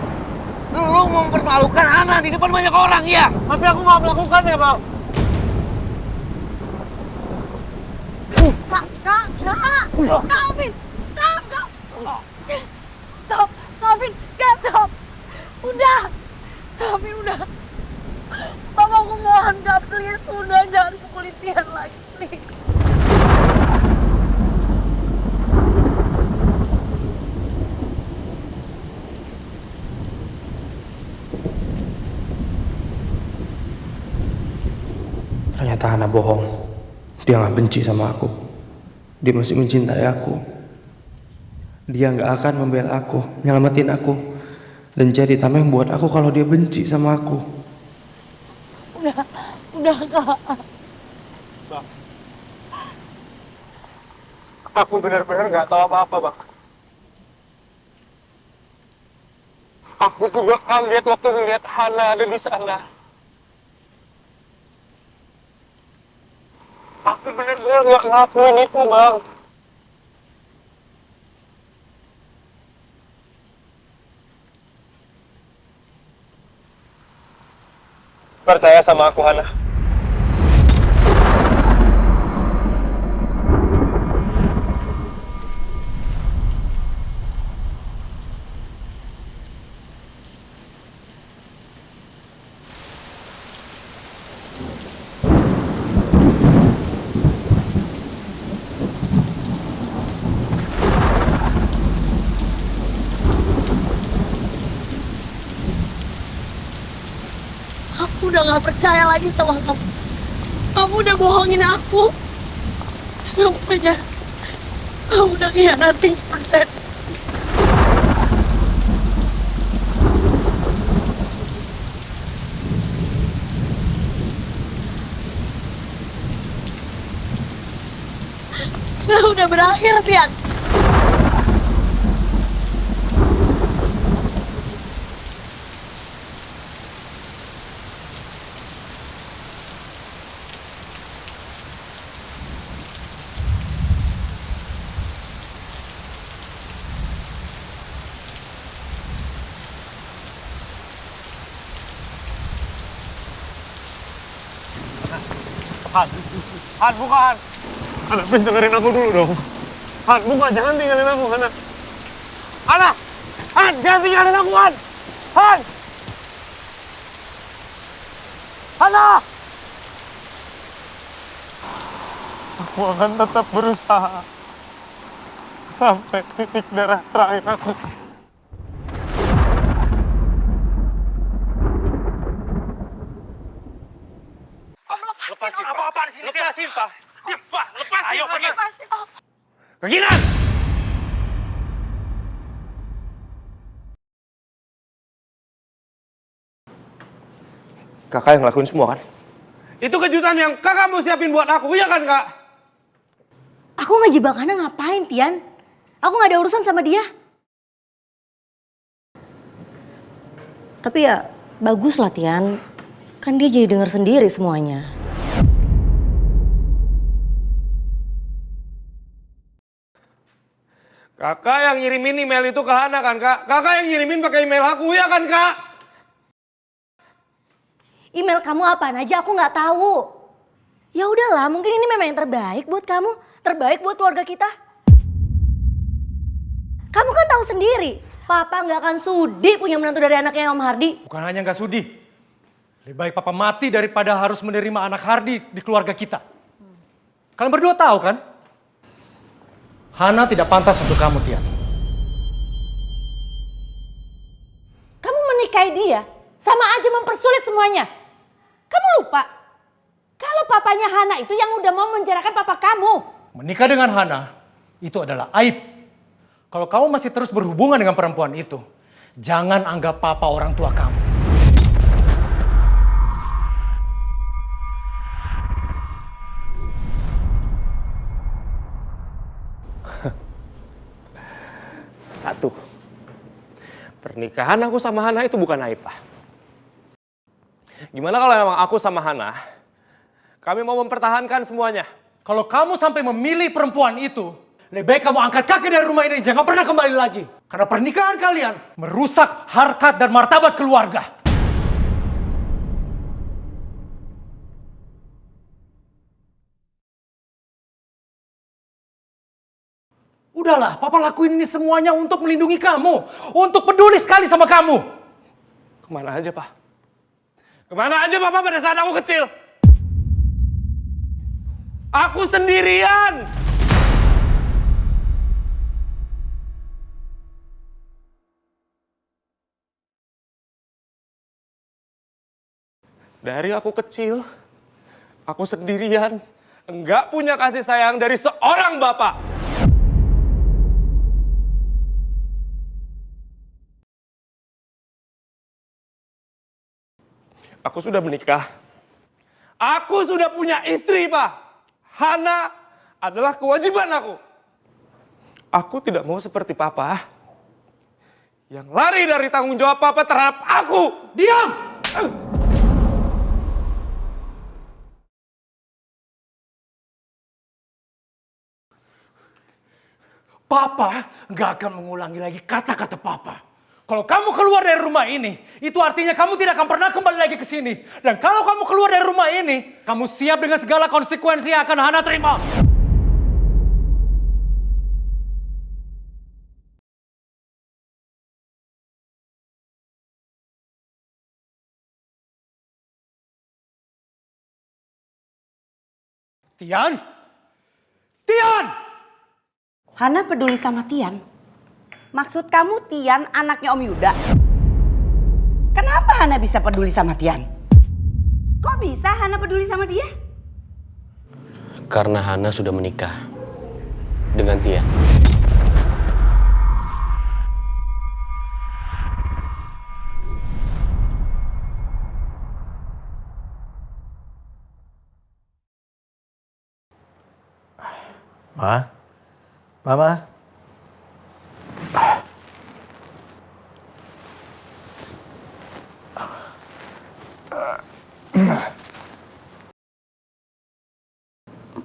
lu mau mempermalukan Hana di depan banyak orang, ya? Tapi aku nggak melakukan ya, Bang. Alvin. Stop. Alvin, stop. Udah. Alvin, udah. Papa, aku mohon, Kak, please. Udah, jangan pukulin Tian lagi, please. Ternyata Hana bohong. Dia nggak benci sama aku. Dia masih mencintai aku. Dia nggak akan membela aku, nyelamatin aku, dan jadi tameng buat aku kalau dia benci sama aku. Udah, Kak. Bang, aku benar-benar nggak tahu apa-apa, Bang. Aku juga kaget waktu melihat Hana ada di sana. Aku benar-benar nggak ngelakuin itu, Bang. Percaya sama aku, Hana. Aku udah gak percaya lagi sama kamu. Kamu udah bohongin aku. Kamu udah khianatin persen. Udah berakhir, Tian. Han, bukan. Hana, please dengerin aku dulu dong. Han, bukan, jangan tinggalin aku, Hana. Han, jangan tinggalin aku, Han. Hana! Aku akan tetap berusaha sampai titik darah terakhir aku. Lepasin. Apa-apaan sih? Lepasin, Pak. Pak, lepasin. Ayo, pergi. Keginan! Kakak yang ngelakuin semua kan? Itu kejutan yang kakak mau siapin buat aku, iya kan kak? Aku ngejebak Hana ngapain, Tian? Aku gak ada urusan sama dia. Tapi ya bagus lah, Tian. Kan dia jadi dengar sendiri semuanya. Kakak yang ngirimin email itu ke Hana kan kak? Kakak yang ngirimin pakai email aku, ya kan kak? Email kamu apaan aja aku nggak tahu. Ya udahlah, mungkin ini memang yang terbaik buat kamu, terbaik buat keluarga kita. Kamu kan tahu sendiri, Papa nggak akan sudi punya menantu dari anaknya Om Hardi. Bukan hanya nggak sudi, lebih baik papa mati daripada harus menerima anak Hardi di keluarga kita. Kalian berdua tahu kan? Hana tidak pantas untuk kamu, Tian. Kamu menikahi dia, sama aja mempersulit semuanya. Kamu lupa, kalau papanya Hana itu yang udah mau menjarakan papa kamu. Menikah dengan Hana itu adalah aib. Kalau kamu masih terus berhubungan dengan perempuan itu, jangan anggap papa orang tua kamu. Satu, pernikahan aku sama Hana itu bukan aib, Pak. Gimana kalau memang aku sama Hana, kami mau mempertahankan semuanya? Kalau kamu sampai memilih perempuan itu, lebih baik kamu angkat kaki dari rumah ini, jangan pernah kembali lagi. Karena pernikahan kalian merusak harkat dan martabat keluarga. Udahlah, papa lakuin ini semuanya untuk melindungi kamu. Untuk peduli sekali sama kamu. Kemana aja, Pak? Kemana aja Papa pada saat aku kecil? Aku sendirian! Dari aku kecil, aku sendirian. Enggak punya kasih sayang dari seorang bapak. Aku sudah menikah. Aku sudah punya istri, Pak. Hana adalah kewajiban aku. Aku tidak mau seperti Papa yang lari dari tanggung jawab Papa terhadap aku. Diam! Papa nggak akan mengulangi lagi kata-kata Papa. Kalau kamu keluar dari rumah ini, itu artinya kamu tidak akan pernah kembali lagi ke sini. Dan kalau kamu keluar dari rumah ini, kamu siap dengan segala konsekuensi yang akan Hana terima. Tian! Tian! Hana peduli sama Tian? Maksud kamu Tian anaknya Om Yuda? Kenapa Hana bisa peduli sama Tian? Kok bisa Hana peduli sama dia? Karena Hana sudah menikah dengan Tian. Ma? Mama?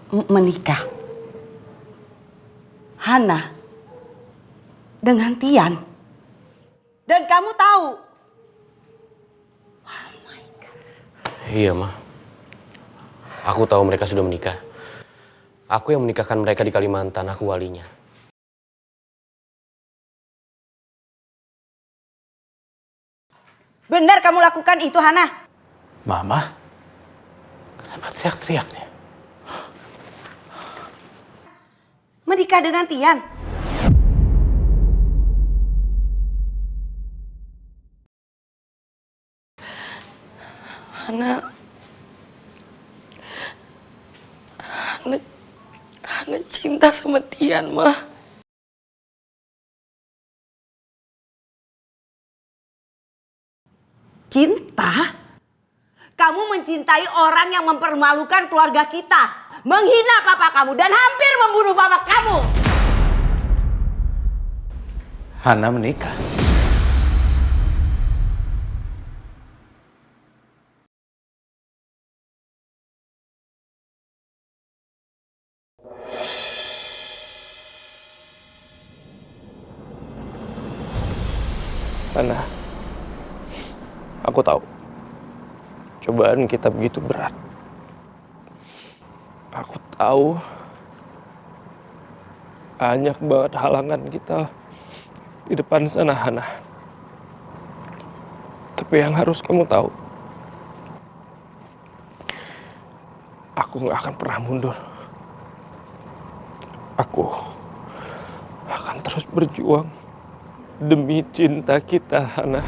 Menikah? Hana dengan Tian? Dan kamu tahu? Oh my God. Iya, Ma. Aku tahu mereka sudah menikah. Aku yang menikahkan mereka di Kalimantan, aku walinya. Benar kamu lakukan itu, Hana? Mama? Kenapa teriak-teriak dia? Menikah dengan Tian? Hana cinta sama Tian, Ma. Cinta? mencintai orang yang mempermalukan keluarga kita, menghina papa kamu dan hampir membunuh papa kamu. Hana menikah. Hana, aku tahu cobaan kita begitu berat. Aku tahu banyak banget halangan kita di depan sana, Hana. Tapi yang harus kamu tahu, aku gak akan pernah mundur. Aku akan terus berjuang demi cinta kita, Hana.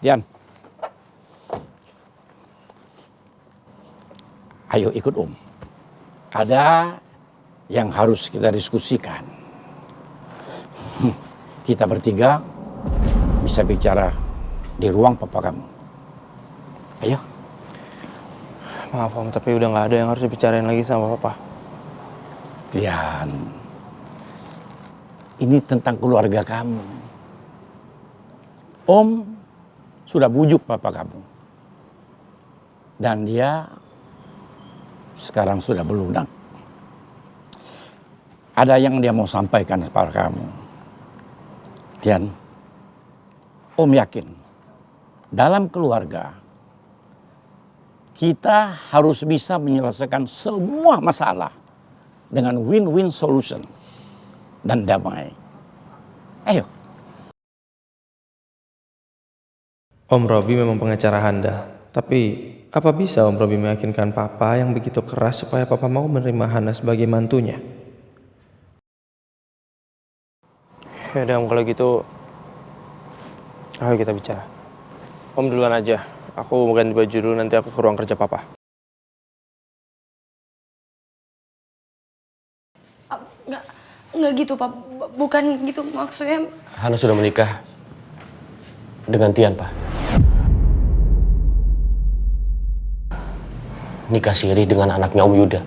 Tian, ayo ikut Om. Ada yang harus kita diskusikan. Kita bertiga bisa bicara di ruang papa kamu. Ayo. Maaf Om, tapi udah gak ada yang harus dibicarain lagi sama papa. Tian, ini tentang keluarga kamu. Om sudah bujuk papa kamu. Dan dia sekarang sudah berlunak. Ada yang dia mau sampaikan kepada kamu. Tian, Om yakin dalam keluarga kita harus bisa menyelesaikan semua masalah dengan win-win solution dan damai. Ayo. Om Robi memang pengacara Hana, tapi apa bisa Om Robi meyakinkan papa yang begitu keras supaya papa mau menerima Hana sebagai mantunya? Ya udah Om, kalau gitu ayo kita bicara. Om duluan aja, aku mau ganti baju dulu, nanti aku ke ruang kerja papa. Nggak gitu Pak, bukan gitu maksudnya. Hana sudah menikah dengan Tian, Pak. Nikah siri dengan anaknya Om Yuda.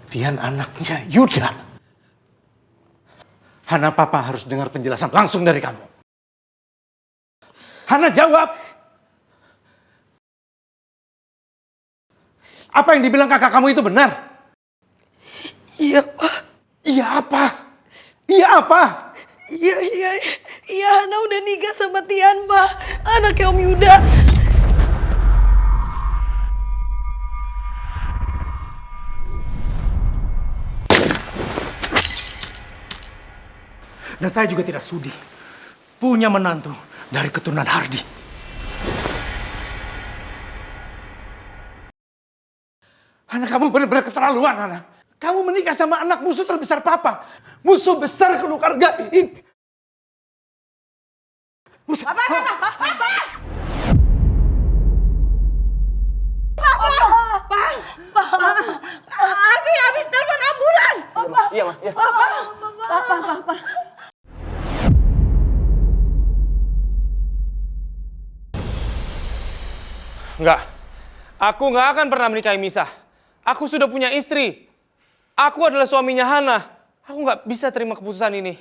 Tian anaknya Yuda. Hana, papa harus dengar penjelasan langsung dari kamu. Hana, jawab. Apa yang dibilang kakak kamu itu benar? Iya Pak. Iya apa? Iya apa? Iya Hana udah nikah sama Tian Pak, anaknya Om Yuda. Dan saya juga tidak sudi punya menantu dari keturunan Hardy. Hana, kamu benar-benar keterlaluan, Hana. Kamu menikah sama anak musuh terbesar papa. Musuh besar keluarga ini. Papa! Arvin, telepon ambulan! Iya, Ma. Iya. Papa. Enggak. Aku nggak akan pernah menikahi Misa. Aku sudah punya istri. Aku adalah suaminya Hana. Aku nggak bisa terima keputusan ini.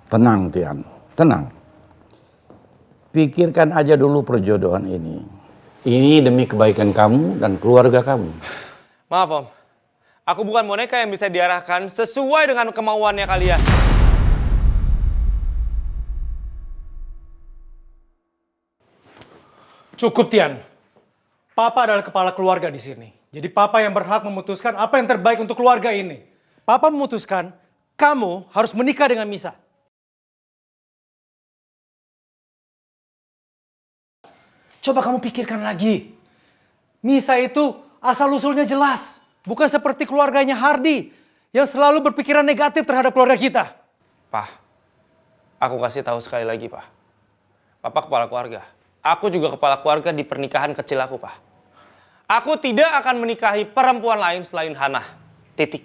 Tenang, Tian. Tenang. Pikirkan aja dulu perjodohan ini. Ini demi kebaikan kamu dan keluarga kamu. Maaf, Om. Aku bukan boneka yang bisa diarahkan sesuai dengan kemauannya kalian. Cukup, Tian. Papa adalah kepala keluarga di sini. Jadi Papa yang berhak memutuskan apa yang terbaik untuk keluarga ini. Papa memutuskan kamu harus menikah dengan Misa. Coba kamu pikirkan lagi. Misa itu asal-usulnya jelas. Bukan seperti keluarganya Hardy yang selalu berpikiran negatif terhadap keluarga kita. Pak, aku kasih tahu sekali lagi, Pak. Papa kepala keluarga. Aku juga kepala keluarga di pernikahan kecil aku, Pak. Aku tidak akan menikahi perempuan lain selain Hana. Titik.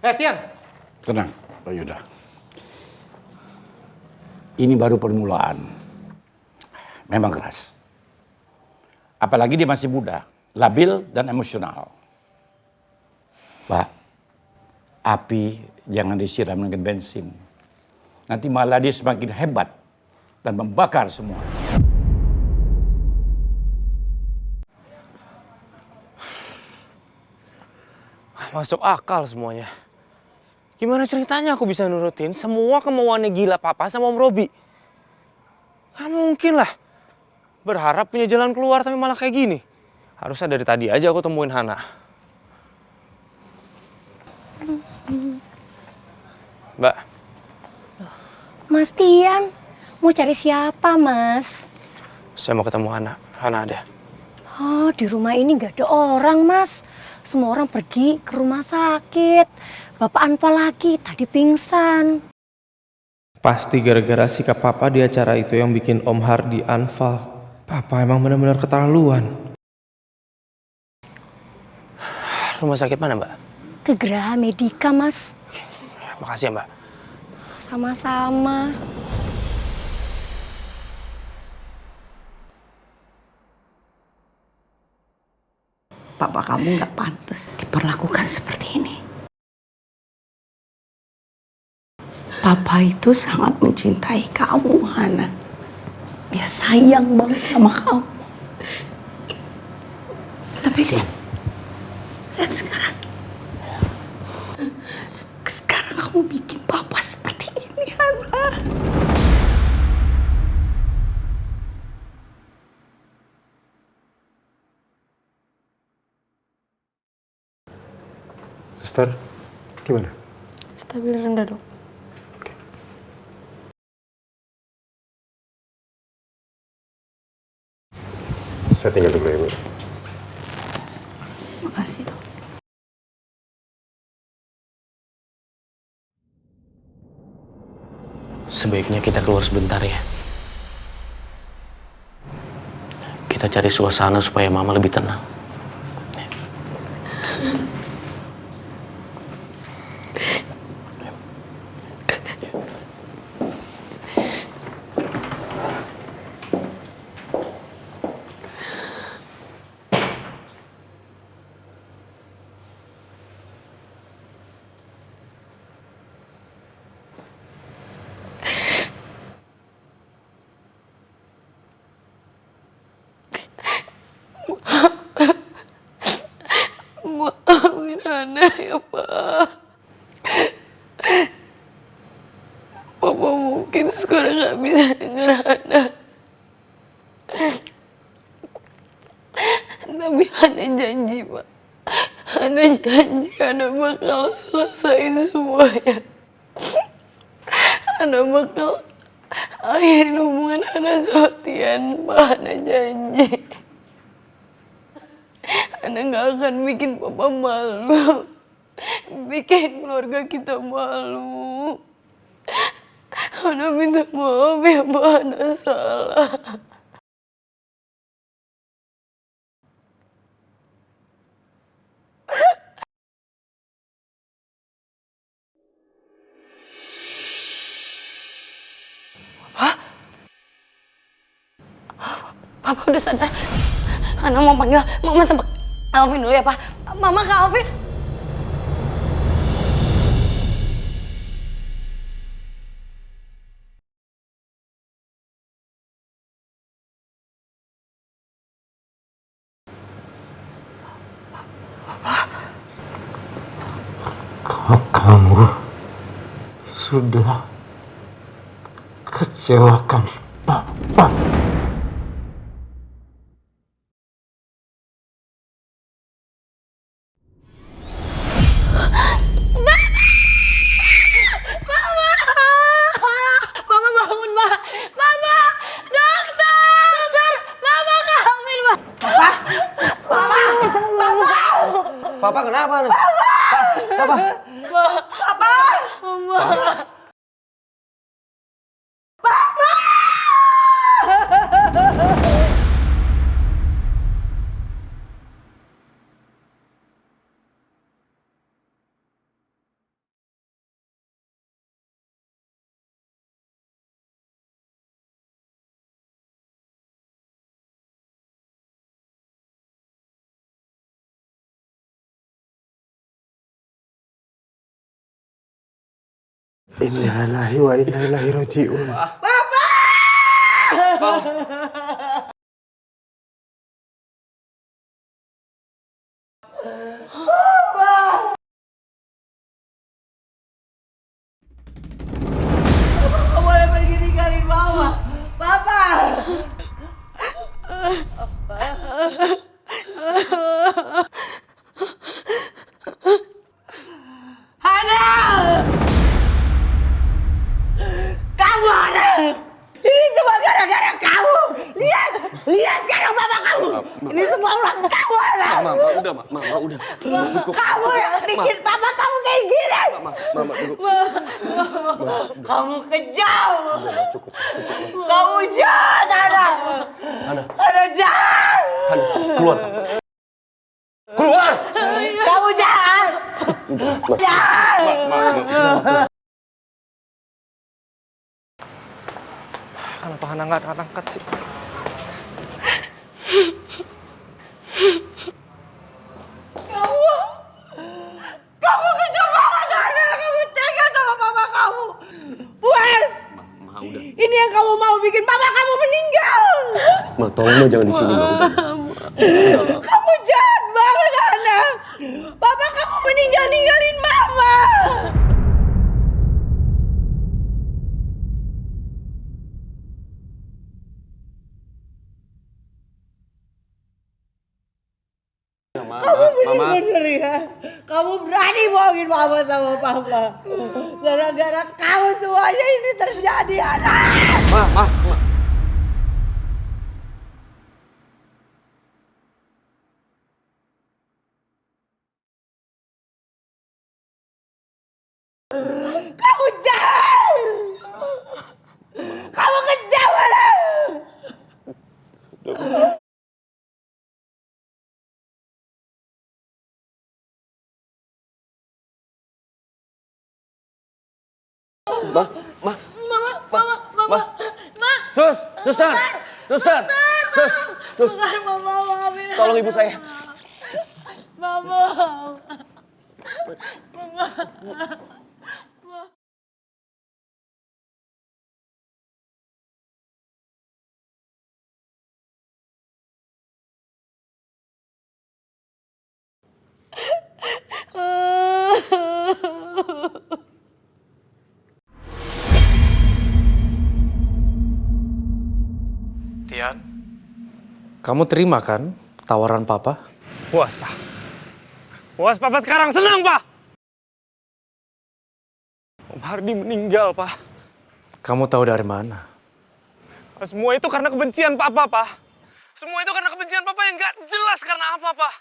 Tian. Tenang, Pak Yuda. Ini baru permulaan. Memang keras. Apalagi dia masih muda, labil dan emosional. Pak, api jangan disiram dengan bensin. Nanti malah dia semakin hebat dan membakar semua. Masuk akal semuanya. Gimana ceritanya aku bisa nurutin semua kemauannya gila Papa sama Om Robi? Gak mungkin lah. Berharap punya jalan keluar tapi malah kayak gini. Harusnya dari tadi aja aku temuin Hana. Mbak. Mas Tian, mau cari siapa, Mas? Saya mau ketemu Hana. Hana ada. Oh, di rumah ini gak ada orang, Mas. Semua orang pergi ke rumah sakit. Bapak Anfal lagi, tadi pingsan. Pasti gara-gara sikap Papa di acara itu yang bikin Om Hardy Anfal. Papa emang benar-benar keterlaluan. Rumah sakit mana, Mbak? Ke Geraha Medika, Mas. Makasih ya, Mbak. Sama-sama. Papa kamu nggak pantas diperlakukan seperti ini. Papa itu sangat mencintai kamu, Hana. Dia sayang banget sama kamu. Tapi lihat sekarang. Sekarang kamu bikin Papa seperti ini, Hana. Suster, gimana? Stabil rendah, Dok. Saya tinggal dulu ya, Bu. Makasih, Dok. Sebaiknya kita keluar sebentar ya. Kita cari suasana supaya Mama lebih tenang. Maafin Hana ya, Pak. Papa mungkin sekarang gak bisa dengar Hana. Tapi Hana janji, Pak. Hana janji Hana bakal selesain semuanya. Hana bakal akhirin hubungan Hana sama Tian, Pak. Hana janji. Hana gak akan bikin Papa malu. Bikin keluarga kita malu. Hana minta maaf ya, Pak. Hana salah. Papa udah sadar. Hana mau panggil Mama sama Alvin dulu ya, Pak. Mama ke Alvin. Kamu sudah kecewakan Papa. Mama bangun, Ma. Mama, dokter. Mama ke Alvin, Ma. Papa, Papa. Papa. Mama. Papa. Innalillahi wa inna ilaihi raji'un. Papa! Papa! Papa nggak boleh pergi ninggalin mama. Papa! Hana! Kamu Hana! Ini semua gara-gara kamu! Lihat! Lihat sekarang mama kamu! Ini semua ulah kamu Hana! Mama, udah. Cukup. Kamu yang bikin papa kamu kayak gini! Mama, cukup. Kamu kejam! Cukup. Kamu jahat Hana! Hana jahat! Hana, keluar. Keluar! Kamu jahat! Jahat! Kenapa Hana nggak angkat sih? Kamu kejam banget Hana! Kamu tega sama papa kamu! Puas! Ma, udah. Ini yang kamu mau bikin papa kamu meninggal! Ma, tolong Ma jangan di sini, Ma. Udah. Kamu jahat banget Hana! Papa kamu ninggalin mama! Kamu bener-bener ya, kamu berani bohongin mama sama papa. Gara-gara kamu semuanya ini terjadi, anak. Ma. Kamu jahat. Kamu kejam, anak. Ma. Suster. Mama, maafin Tolong ibu saya. Mama. Tian, kamu terima kan tawaran papa? Puas, Pak. Puas, Papa sekarang senang, Pak. Om Hardi meninggal, Pak. Kamu tahu dari mana? Semua itu karena kebencian Papa, Pak. Semua itu karena kebencian Papa yang gak jelas karena apa, Pak.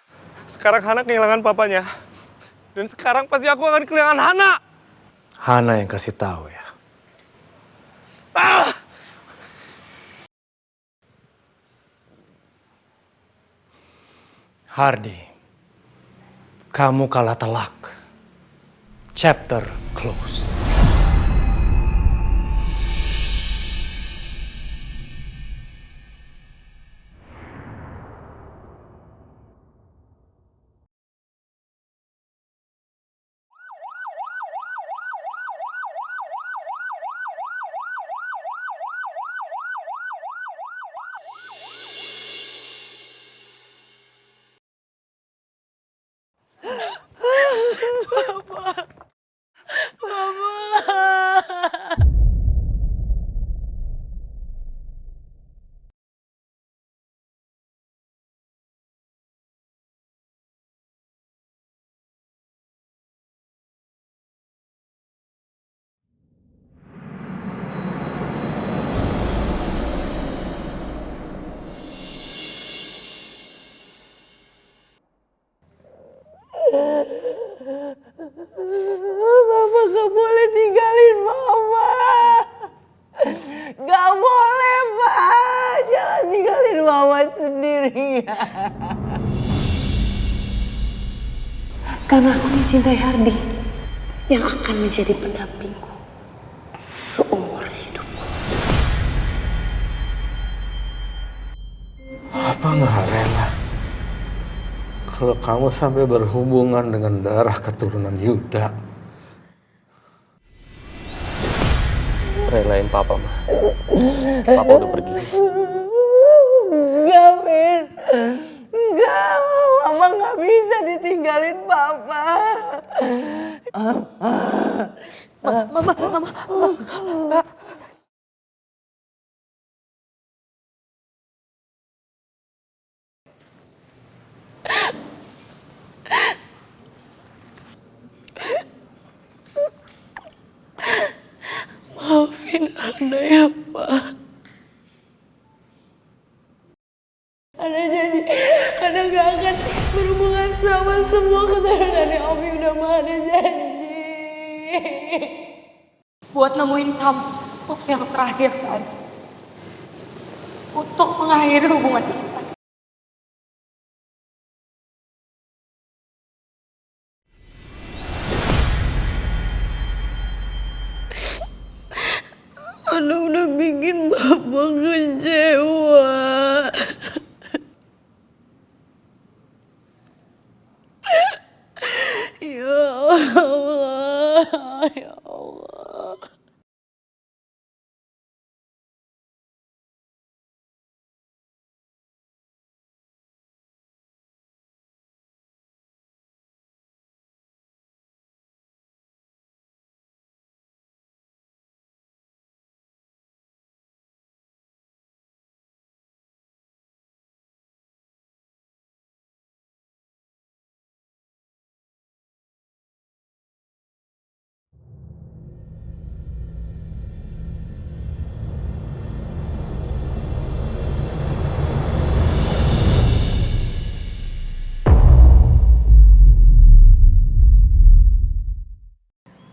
Sekarang Hana kehilangan papanya. Dan sekarang pasti aku akan kehilangan Hana. Hana yang kasih tahu ya. Ah! Hardi, kamu kalah telak. Chapter close. Mama. Mama gak boleh ninggalin Mama. Gak boleh, Pak. Jangan tinggalin Mama sendirian. Karena aku mencintai Hardi yang akan menjadi pendampingku seumur hidupku. Apa nggak rela kalau kamu sampai berhubungan dengan darah keturunan Yuda? Relain papa, Ma. Papa udah pergi. Enggak, Vin. Enggak, Mama nggak bisa ditinggalin Papa. Mama. Maafin Ana ya, Pak. Ana janji, Ana gak akan berhubungan sama semua keturunannya Om Yuda. Ana janji. Buat nemuin kamu untuk yang terakhir aja. Untuk mengakhiri hubungan kita. Ana udah bikin Bapak kecewa. Ya Allah, ya Allah.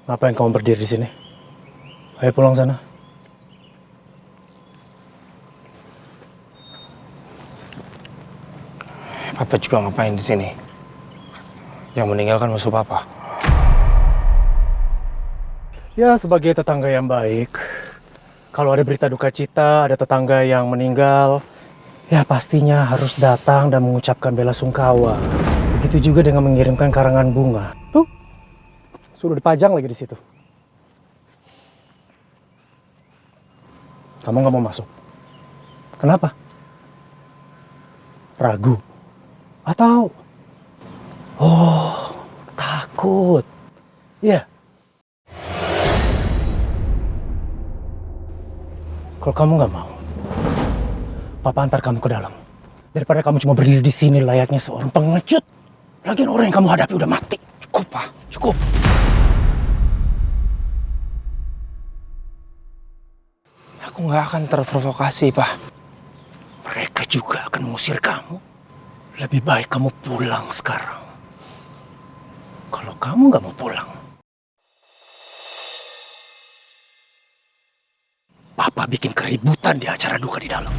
Ngapain kamu berdiri di sini? Ayo pulang sana. Papa juga ngapain di sini? Yang meninggal kan musuh Papa. Ya, sebagai tetangga yang baik, kalau ada berita duka cita, ada tetangga yang meninggal, ya pastinya harus datang dan mengucapkan bela sungkawa. Begitu juga dengan mengirimkan karangan bunga. Tuh, sudah dipajang lagi di situ. Kamu nggak mau masuk? Kenapa? Ragu? Atau? Oh, takut? Iya. Kalau kamu nggak mau, Papa antar kamu ke dalam. Daripada kamu cuma berdiri di sini layaknya seorang pengecut. Lagian orang yang kamu hadapi udah mati. Cukup, Pak. Cukup. Aku nggak akan terprovokasi, Pak. Mereka juga akan mengusir kamu. Lebih baik kamu pulang sekarang. Kalau kamu nggak mau pulang, Papa bikin keributan di acara duka di dalam.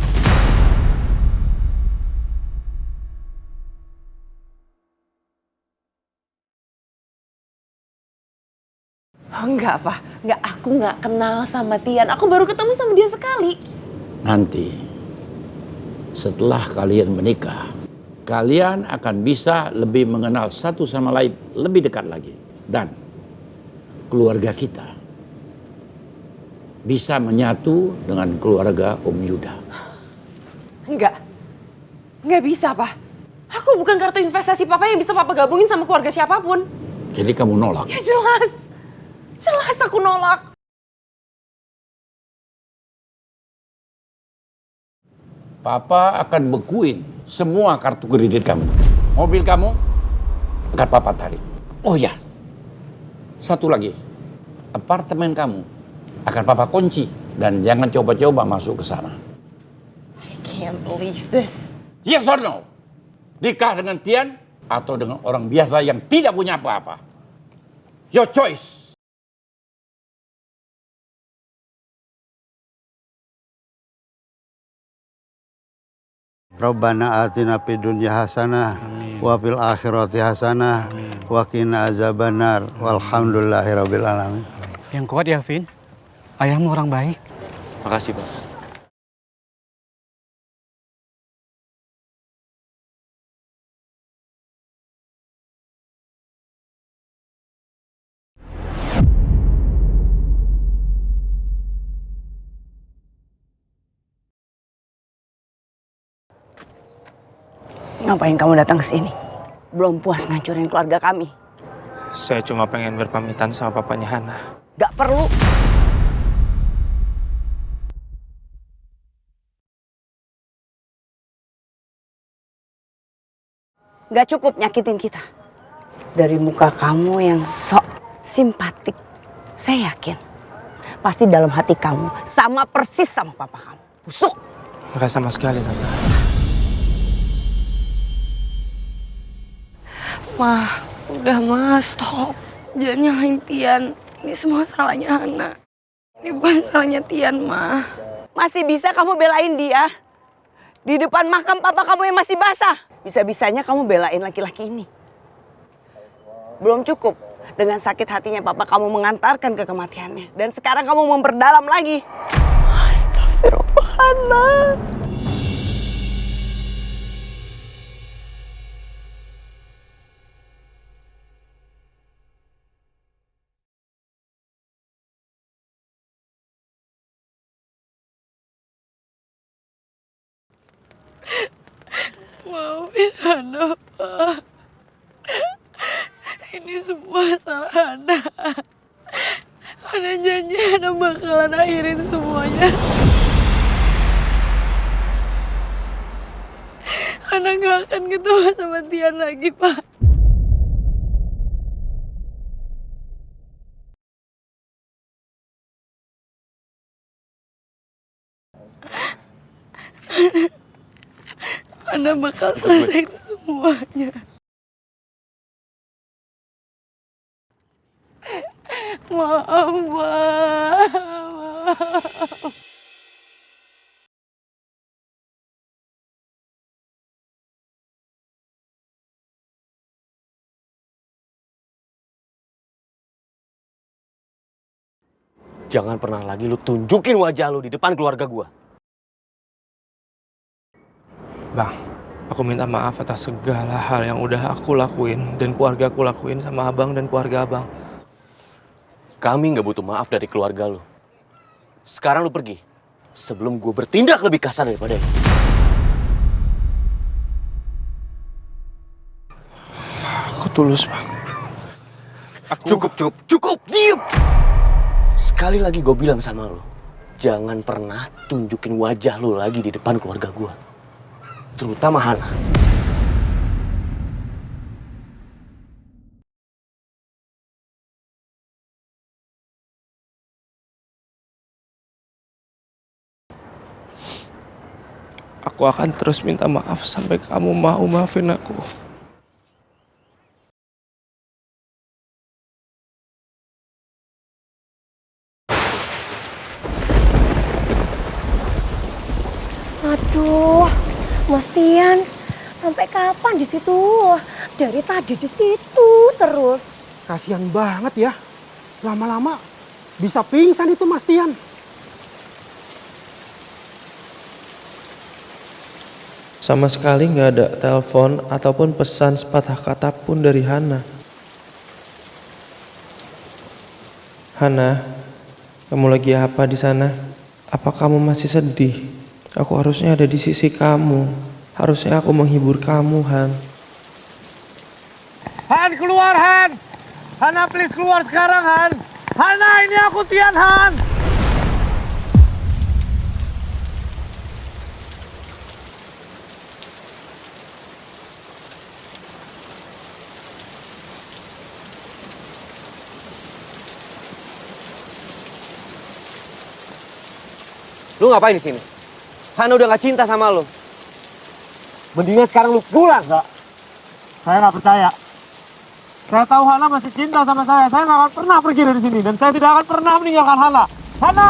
Oh, enggak, Pak. Enggak, aku nggak kenal sama Tian. Aku baru ketemu sama dia sekali. Nanti, setelah kalian menikah, kalian akan bisa lebih mengenal satu sama lain lebih dekat lagi. Dan keluarga kita bisa menyatu dengan keluarga Om Yuda. Enggak bisa, Pak. Aku bukan kartu investasi Papa yang bisa Papa gabungin sama keluarga siapapun. Jadi kamu nolak? Ya jelas. Jelas aku nolak. Papa akan bekuin semua kartu kredit kamu. Mobil kamu akan Papa tarik. Oh ya, satu lagi. Apartemen kamu akan Papa kunci. Dan jangan coba-coba masuk ke sana. I can't believe this. Yes or no? Nikah dengan Tian atau dengan orang biasa yang tidak punya apa-apa? Your choice. Rabbana atina fid dunya hasanah wa fil akhirati hasanah wa qina azabannar walhamdulillahirabbil alamin. Yang kuat ya, Vin. Ayahmu orang baik. Makasih, Pak. Ngapain kamu datang ke sini? Belum puas ngancurin keluarga kami? Saya cuma pengen berpamitan sama papanya Hana. Gak perlu. Gak cukup nyakitin kita. Dari muka kamu yang sok simpatik, saya yakin pasti dalam hati kamu sama persis sama papa kamu. Busuk. Enggak sama sekali, Tante. Ma, udah mas, stop. Jangan nyalahin Tian. Ini semua salahnya Hana. Ini bukan salahnya Tian, Ma. Masih bisa kamu belain dia? Di depan makam papa kamu yang masih basah. Bisa-bisanya kamu belain laki-laki ini. Belum cukup dengan sakit hatinya papa kamu mengantarkan ke kematiannya. Dan sekarang kamu memperdalam lagi. Astagfirullah, Hana. Maafin Hana, Pak. Ini semua salah Hana. Hana janji Hana bakalan akhirin semuanya. Hana gak akan ketemu sama Tian lagi, Pak. Hana bakal selesai semuanya. Maaf, Pak. Maaf. Jangan pernah lagi lu tunjukin wajah lu di depan keluarga gua. Bang, aku minta maaf atas segala hal yang udah aku lakuin dan keluarga aku lakuin sama abang dan keluarga abang. Kami nggak butuh maaf dari keluarga lu. Sekarang lu pergi sebelum gue bertindak lebih kasar daripada ini. Aku tulus, Bang. Cukup, diem. Sekali lagi gue bilang sama lu, jangan pernah tunjukin wajah lu lagi di depan keluarga gue. Terutama Hana. Aku akan terus minta maaf sampai kamu mau maafin aku. Aduh, Mas Tian, sampai kapan di situ? Dari tadi di situ terus. Kasihan banget ya. Lama-lama bisa pingsan itu Mas Tian. Sama sekali nggak ada telepon ataupun pesan sepatah kata pun dari Hana. Hana, kamu lagi apa di sana? Apa kamu masih sedih? Aku harusnya ada di sisi kamu. Harusnya aku menghibur kamu, Han. Han, keluar, Han! Hana, please keluar sekarang, Han! Hana, ini aku Tian, Han! Lu ngapain di sini? Hana udah gak cinta sama lu. Mendingan sekarang lu pulang. Enggak. Saya nggak percaya. Saya tahu Hana masih cinta sama saya nggak akan pernah pergi dari sini dan saya tidak akan pernah meninggalkan Hana. Hana!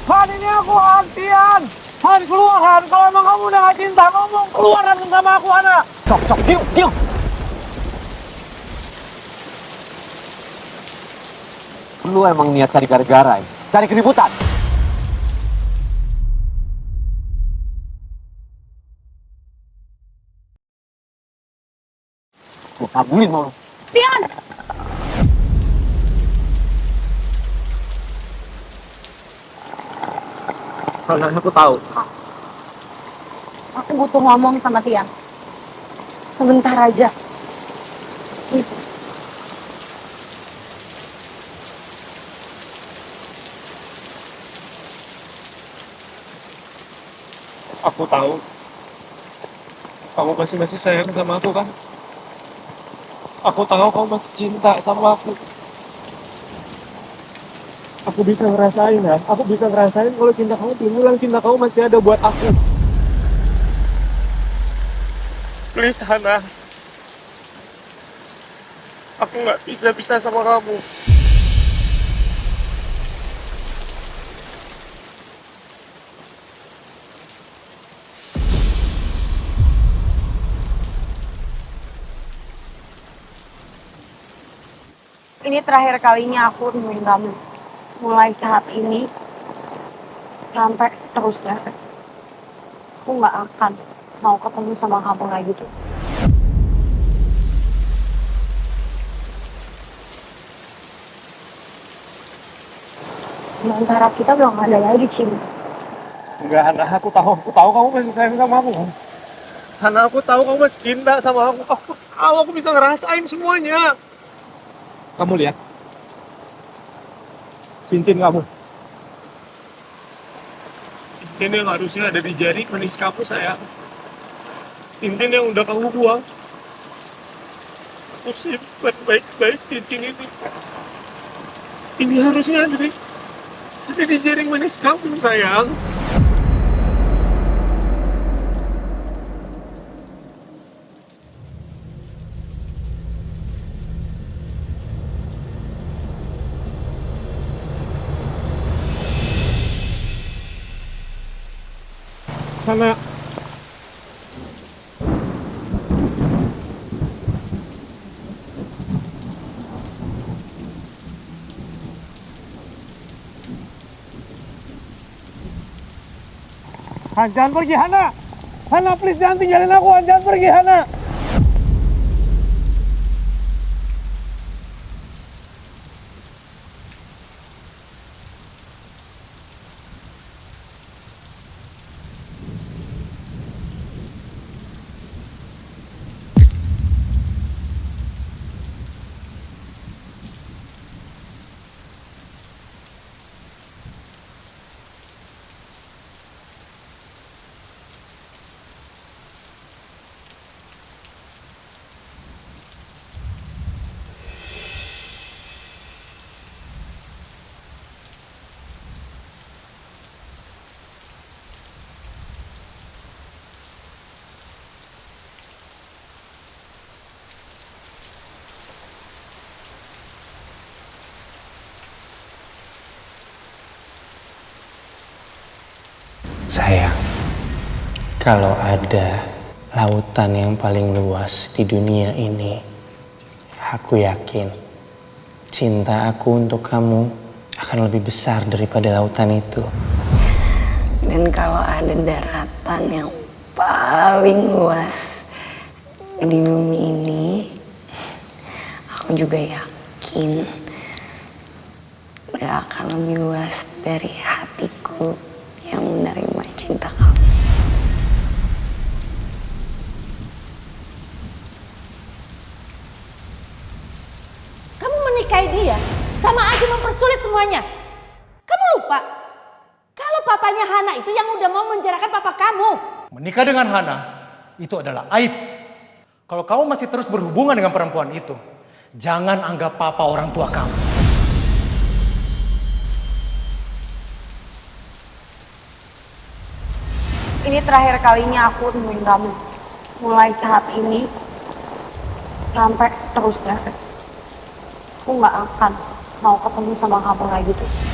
Han, ini aku Han, Tian! Han, keluar Han, kalau emang kamu udah gak cinta, ngomong keluar langsung sama aku Hana! Sok, diam! Lu emang niat cari gara-gara ya? Cari keributan? Gua kabulin mau lu. Tian! Hana, aku tahu. Aku butuh ngomong sama Tian. Sebentar aja. Aku tahu. Kamu masih sayang sama aku kan? Aku tahu kamu masih cinta sama aku. Aku bisa ngerasain ya. Aku bisa ngerasain kalau cinta kamu berulang, cinta kamu masih ada buat aku. Please Hana. Aku nggak bisa sama kamu. Ini terakhir kalinya aku nemuin kamu. Mulai saat ini sampai seterusnya. Aku nggak akan mau ketemu sama kamu lagi tuh. Di antara kita belum ada lagi cinta. Enggak, Hana, aku tahu kamu masih sayang sama aku. Hana, aku tahu kamu masih cinta sama aku. Aku bisa ngerasain semuanya. Kamu lihat. Cincin kamu. Cincin yang harusnya ada di jari manis kamu, sayang. Cincin yang udah kamu buang. Aku simpan baik-baik cincin ini. Ini harusnya ada di jari manis kamu, sayang. Hana. Han, jangan pergi, Hana! Hana, please jangan tinggalin aku, Han. Jangan pergi, Hana! Sayang, kalau ada lautan yang paling luas di dunia ini, aku yakin cinta aku untuk kamu akan lebih besar daripada lautan itu. Dan kalau ada daratan yang paling luas di bumi ini, aku juga yakin gak akan lebih luas dari hatiku yang menerima cinta kamu. Kamu menikahi dia sama aja mempersulit semuanya. Kamu lupa kalau papanya Hana itu yang udah mau menjarakan papa kamu. Menikah dengan Hana itu adalah aib. Kalau kamu masih terus berhubungan dengan perempuan itu, jangan anggap papa orang tua kamu. Ini terakhir kalinya aku nemuin kamu. Mulai saat ini sampai seterusnya aku nggak akan mau ketemu sama kamu lagi tuh.